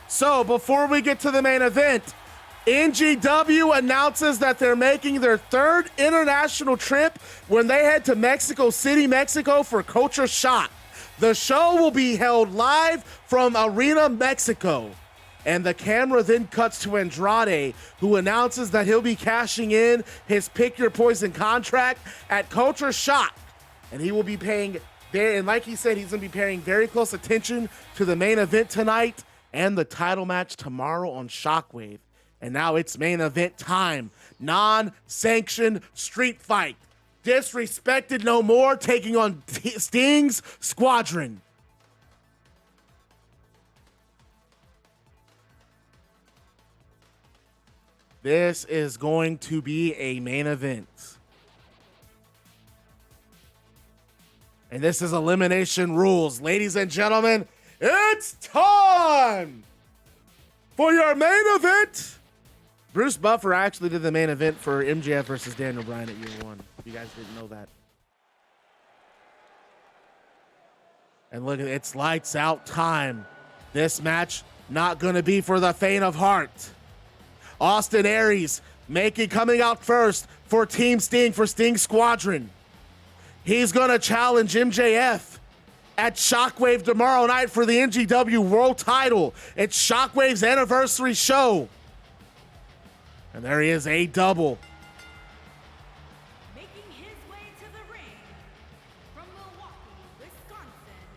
So, before we get to the main event, NGW announces that they're making their 3rd international trip when they head to Mexico City, Mexico for Culture Shock. The show will be held live from Arena, Mexico. And the camera then cuts to Andrade, who announces that he'll be cashing in his Pick Your Poison contract at Culture Shock. And he will be paying, and like he said, he's going to be paying very close attention to the main event tonight and the title match tomorrow on Shockwave. And now it's main event time. Non-sanctioned street fight. Disrespected No More taking on Sting's Squadron. This is going to be a main event. And this is Elimination Rules. Ladies and gentlemen, it's time for your main event. Bruce Buffer actually did the main event for MJF versus Daniel Bryan at Year One. If you guys didn't know that. And look at it, it's lights out time. This match not going to be for the faint of heart. Austin Aries coming out first for Team Sting, for Sting Squadron. He's going to challenge MJF at Shockwave tomorrow night for the NGW World Title. It's Shockwave's anniversary show. And there he is, a double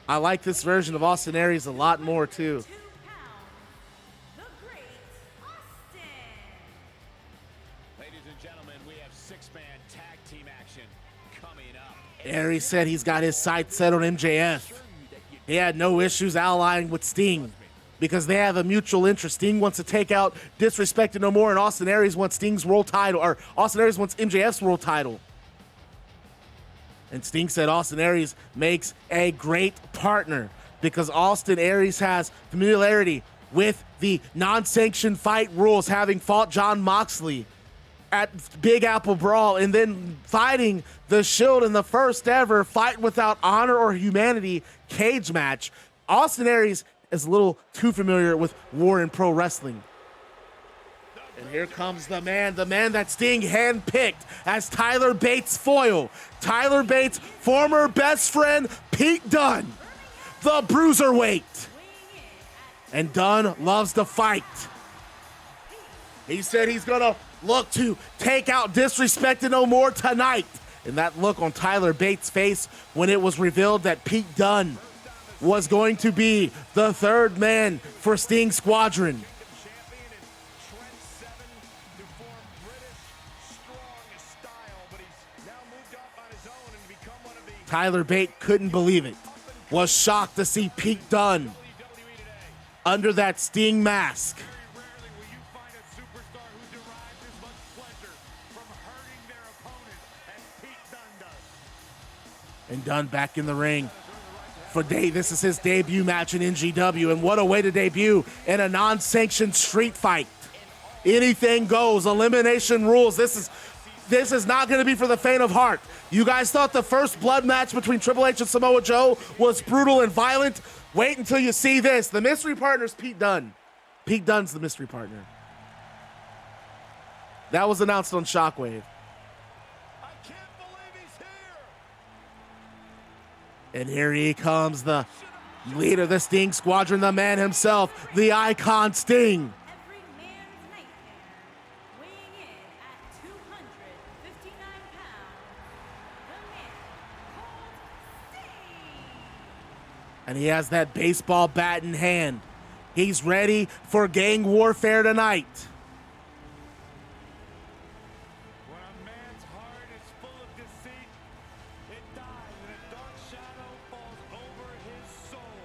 I like this version of Austin Aries a lot more, too. 2 pounds, the Great Austin. Ladies and gentlemen, we have 6-man tag team action coming up. Aries said he's got his sights set on MJF. He had no issues allying with Sting because they have a mutual interest. Sting wants to take out Disrespected No More, and Austin Aries wants Sting's world title, or Austin Aries wants MJF's world title. And Sting said Austin Aries makes a great partner because Austin Aries has familiarity with the non-sanctioned fight rules, having fought Jon Moxley at Big Apple Brawl and then fighting the Shield in the first ever Fight Without Honor or Humanity cage match. Austin Aries is a little too familiar with war and pro wrestling. And here comes the man that Sting handpicked as Tyler Bates' foil. Tyler Bates' former best friend, Pete Dunne, the bruiserweight. And Dunne loves to fight. He said he's gonna look to take out Disrespected No More tonight. And that look on Tyler Bates' face when it was revealed that Pete Dunne was going to be the third man for Sting Squadron. Tyler Bate couldn't believe it. Was shocked to see Pete Dunne under that Sting mask. And Dunne back in the ring for this is his debut match in NGW, and what a way to debut in a non-sanctioned street fight. Anything goes, elimination rules. This is not going to be for the faint of heart. You guys thought the first blood match between Triple H and Samoa Joe was brutal and violent? Wait until you see this. The mystery partner's Pete Dunne. Pete Dunne's the mystery partner. That was announced on Shockwave. I can't believe he's here. And here he comes, the leader of the Sting Squadron, the man himself, the icon Sting. Every man's nightmare, weighing in at 259 pounds, the man called Sting. And he has that baseball bat in hand. He's ready for gang warfare tonight. When a man's heart is full of deceit, it dies and a dark shadow falls over his soul.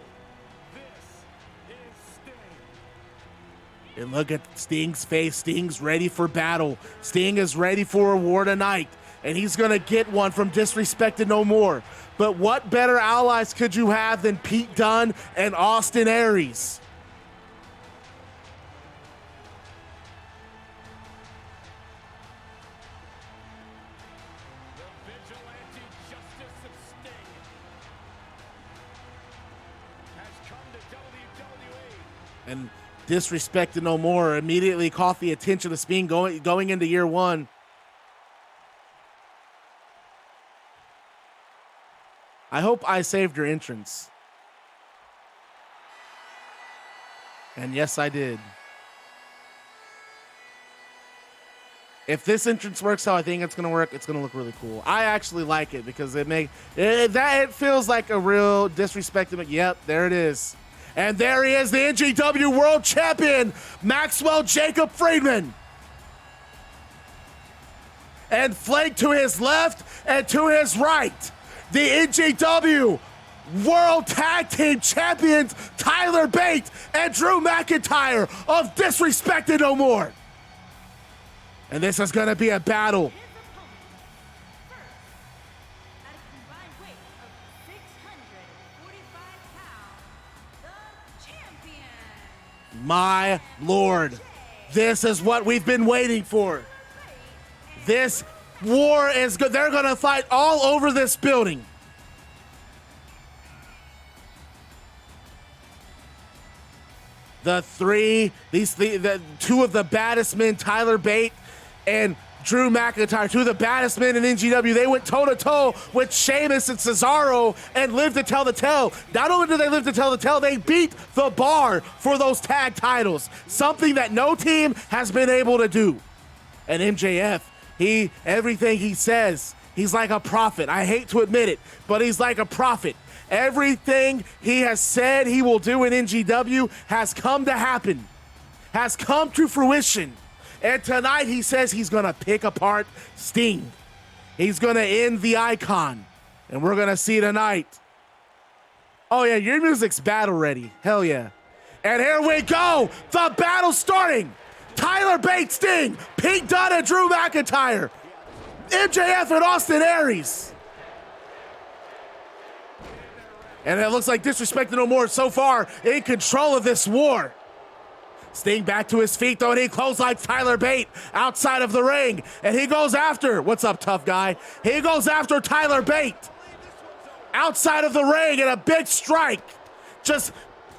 This is Sting. And look at Sting's face. Sting's ready for battle. Sting is ready for a war tonight. And he's going to get one from Disrespected No More. But what better allies could you have than Pete Dunne and Austin Aries? The vigilante justice of Sting has come to WWE. And Disrespected No More immediately caught the attention of Sting going into year one. I hope I saved your entrance. And yes, I did. If this entrance works how I think it's going to work, it's going to look really cool. I actually like it because it feels like a real Disrespected. Yep, there it is. And there he is, the NGW World Champion, Maxwell Jacob Friedman. And flanked to his left and to his right, the NGW World Tag Team Champions, Tyler Bate and Drew McIntyre of Disrespected No More. And this is going to be a battle. His opponent, first, at a combined weight of 645 pounds, the champion. My Lord, this is what we've been waiting for. This war is good. They're going to fight all over this building. The two of the baddest men, Tyler Bate and Drew McIntyre, two of the baddest men in NGW. They went toe-to-toe with Sheamus and Cesaro and lived to tell the tale. Not only did they live to tell the tale, they beat the bar for those tag titles, something that no team has been able to do. And MJF, everything he says, He's like a prophet. I hate to admit it, but he's like a prophet. Everything he has said he will do in NGW has come to happen, has come to fruition. And tonight he says he's going to pick apart Sting. He's going to end the icon. And we're going to see tonight. Oh yeah, your music's battle ready. Hell yeah. And here we go. The battle's starting. Tyler Bate, Sting, Pete Dunne and Drew McIntyre. MJF and Austin Aries. And it looks like Disrespect No More so far in control of this war. Sting back to his feet though, and he clotheslines Tyler Bate outside of the ring. And he goes after, what's up, tough guy? He goes after Tyler Bate outside of the ring, and a big strike. Just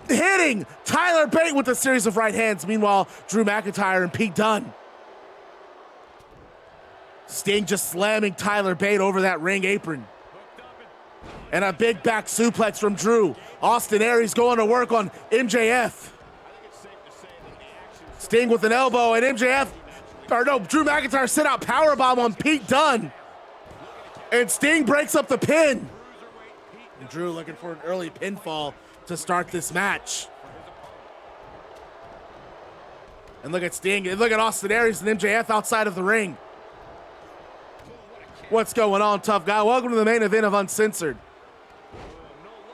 hitting Tyler Bate with a series of right hands. Meanwhile, Drew McIntyre and Pete Dunne. Sting just slamming Tyler Bate over that ring apron. And a big back suplex from Drew. Austin Aries going to work on MJF. Sting with an elbow, and Drew McIntyre sent out powerbomb on Pete Dunne. And Sting breaks up the pin. And Drew looking for an early pinfall to start this match. And look at Sting, and look at Austin Aries and MJF outside of the ring. What's going on, tough guy? Welcome to the main event of Uncensored.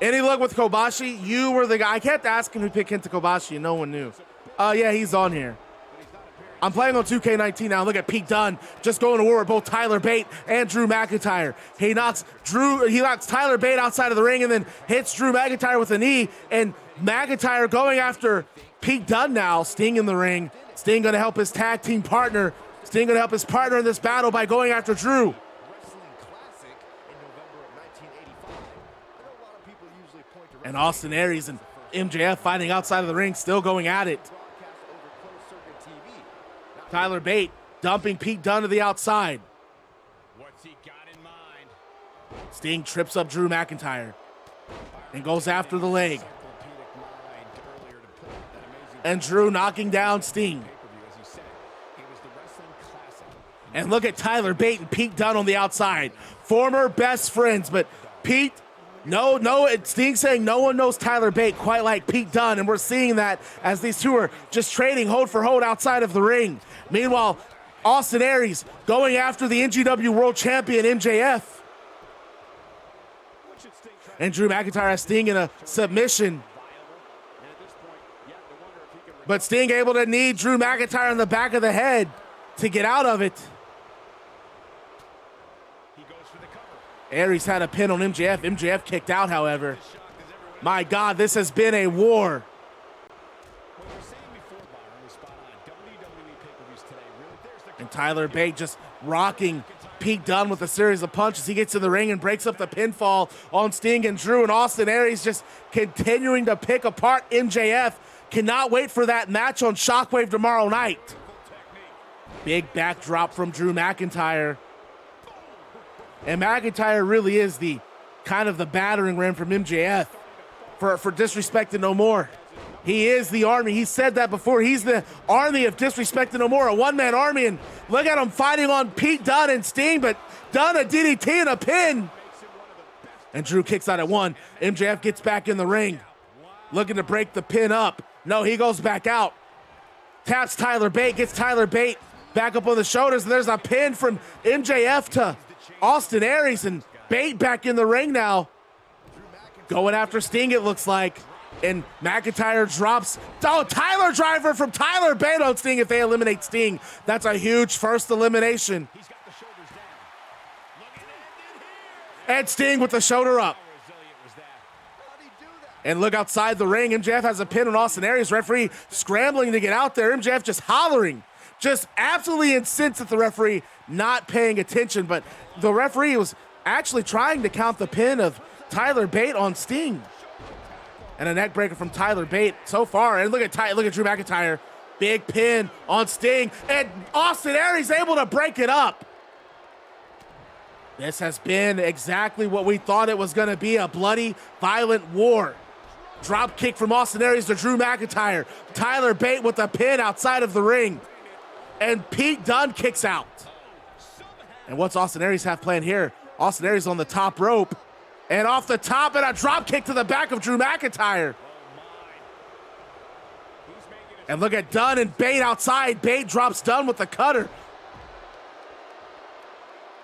Any luck with Kobashi? You were the guy. I kept asking who picked Kenta Kobashi and no one knew. Yeah, he's on here. I'm playing on 2K19 now. Look at Pete Dunne just going to war with both Tyler Bate and Drew McIntyre. He knocks Tyler Bate outside of the ring and then hits Drew McIntyre with a knee. And McIntyre going after Pete Dunne now. Sting in the ring. Sting going to help his tag team partner. Sting going to help his partner in this battle by going after Drew. And Austin Aries and MJF fighting outside of the ring, still going at it. Tyler Bate dumping Pete Dunne to the outside. What's he got in mind? Sting trips up Drew McIntyre and goes after the leg. And Drew knocking down Sting. And look at Tyler Bate and Pete Dunne on the outside. Former best friends, but Pete, Sting saying no one knows Tyler Bate quite like Pete Dunne, and we're seeing that as these two are just trading hold for hold outside of the ring. Meanwhile, Austin Aries going after the NGW World Champion MJF. And Drew McIntyre has Sting in a submission. But Sting able to knee Drew McIntyre in the back of the head to get out of it. Aries had a pin on MJF. MJF kicked out, however. My God, this has been a war. And Tyler Bate just rocking Pete Dunne with a series of punches. He gets in the ring and breaks up the pinfall on Sting and Drew. And Austin Aries just continuing to pick apart MJF. Cannot wait for that match on Shockwave tomorrow night. Big backdrop from Drew McIntyre. And McIntyre really is the kind of the battering ram from MJF for Disrespect No More. He is the army. He said that before. He's the army of Disrespect No More, a one-man army. And look at him fighting on Pete Dunne and Sting, but Dunne a DDT and a pin. And Drew kicks out at one. MJF gets back in the ring, looking to break the pin up. No, he goes back out. Taps Tyler Bate, gets Tyler Bate back up on the shoulders, and there's a pin from MJF to Austin Aries, and Bate back in the ring now. Going after Sting, it looks like. And McIntyre drops. Oh, Tyler driver from Tyler Bate on Sting if they eliminate Sting. That's a huge first elimination. And Sting with the shoulder up. And look outside the ring. MJF has a pin on Austin Aries. Referee scrambling to get out there. MJF just hollering. Just absolutely incensed at the referee not paying attention. But the referee was actually trying to count the pin of Tyler Bate on Sting. And a neck breaker from Tyler Bate so far. And look at Drew McIntyre. Big pin on Sting. And Austin Aries able to break it up. This has been exactly what we thought it was going to be, a bloody, violent war. Drop kick from Austin Aries to Drew McIntyre. Tyler Bate with a pin outside of the ring. And Pete Dunne kicks out. And what's Austin Aries have planned here? Austin Aries on the top rope. And off the top, and a drop kick to the back of Drew McIntyre. And look at Dunne and Bate outside. Bate drops Dunne with the cutter.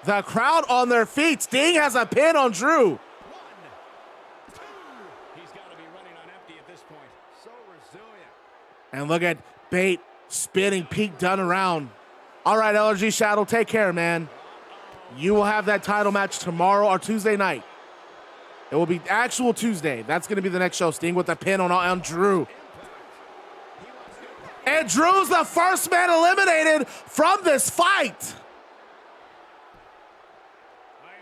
The crowd on their feet. Sting has a pin on Drew. 1, 2. He's got to be running on empty at this point. So resilient. And look at Bate spinning Pete Dunne around. All right, LRG Shadow, take care, man. You will have that title match tomorrow or Tuesday night. It will be actual Tuesday. That's going to be the next show. Sting with the pin on Drew. And Drew's the first man eliminated from this fight. He's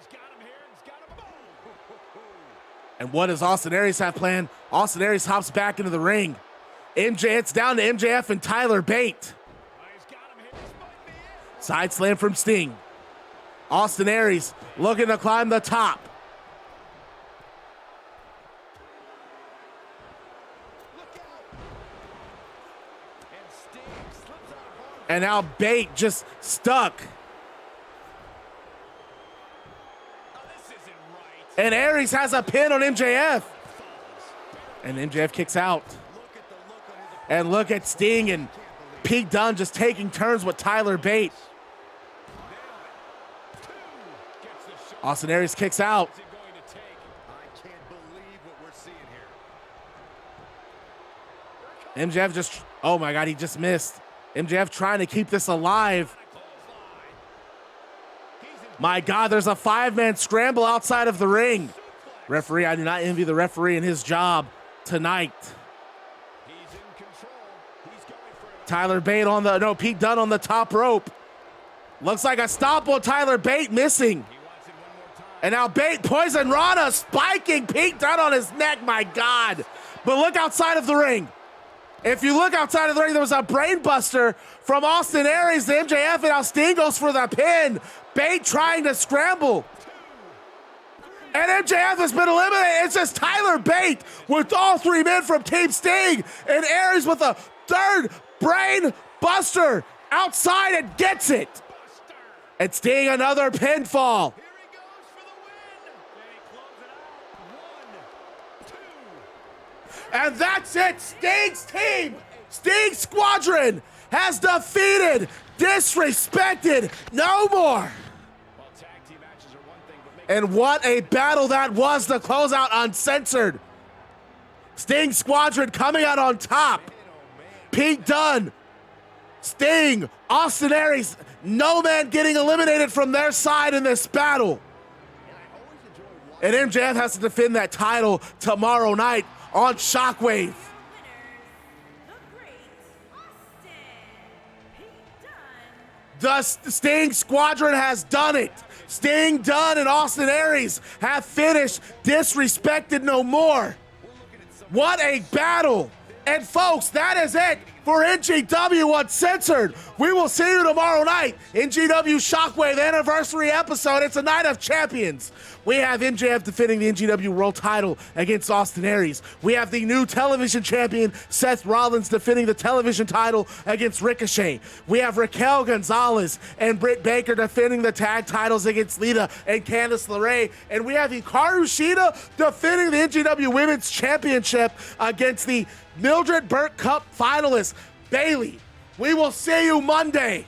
got him here. He's got him. And what does Austin Aries have planned? Austin Aries hops back into the ring. It's down to MJF and Tyler Bate. He's got him here. Side slam from Sting. Austin Aries looking to climb the top. And now Bate just stuck. And Aries has a pin on MJF. And MJF kicks out. And look at Sting and Pete Dunne just taking turns with Tyler Bate. Austin Aries kicks out. MJF just, oh my God, he just missed. MJF trying to keep this alive. My God, there's a 5-man scramble outside of the ring. Referee, I do not envy the referee and his job tonight. Tyler Bate Pete Dunne on the top rope. Looks like a stop on Tyler Bate missing. And now Bate, Poison Rana spiking Pete Dunne on his neck, my God. But look outside of the ring. If you look outside of the ring, there was a brain buster from Austin Aries to MJF, and now Sting goes for the pin. Bate trying to scramble. And MJF has been eliminated. It's just Tyler Bate with all 3 men from Team Sting, and Aries with a third brain buster outside and gets it. And Sting another pinfall. And that's it. Sting's team, Sting Squadron, has defeated, disrespected, no more. And what a battle that was to close out Uncensored. Sting Squadron coming out on top. Pete Dunne, Sting, Austin Aries, no man getting eliminated from their side in this battle. And MJF has to defend that title tomorrow night on Shockwave. The Sting Squadron has done it. Sting, Dunne, and Austin Aries have finished disrespected no more. What a battle. And folks, that is it for NGW Uncensored. We will see you tomorrow night. NGW Shockwave anniversary episode. It's a night of champions. We have MJF defending the NGW World title against Austin Aries. We have the new television champion, Seth Rollins, defending the television title against Ricochet. We have Raquel Gonzalez and Britt Baker defending the tag titles against Lita and Candice LeRae. And we have Hikaru Shida defending the NGW Women's Championship against the Mildred Burke Cup finalist, Bayley. We will see you Monday.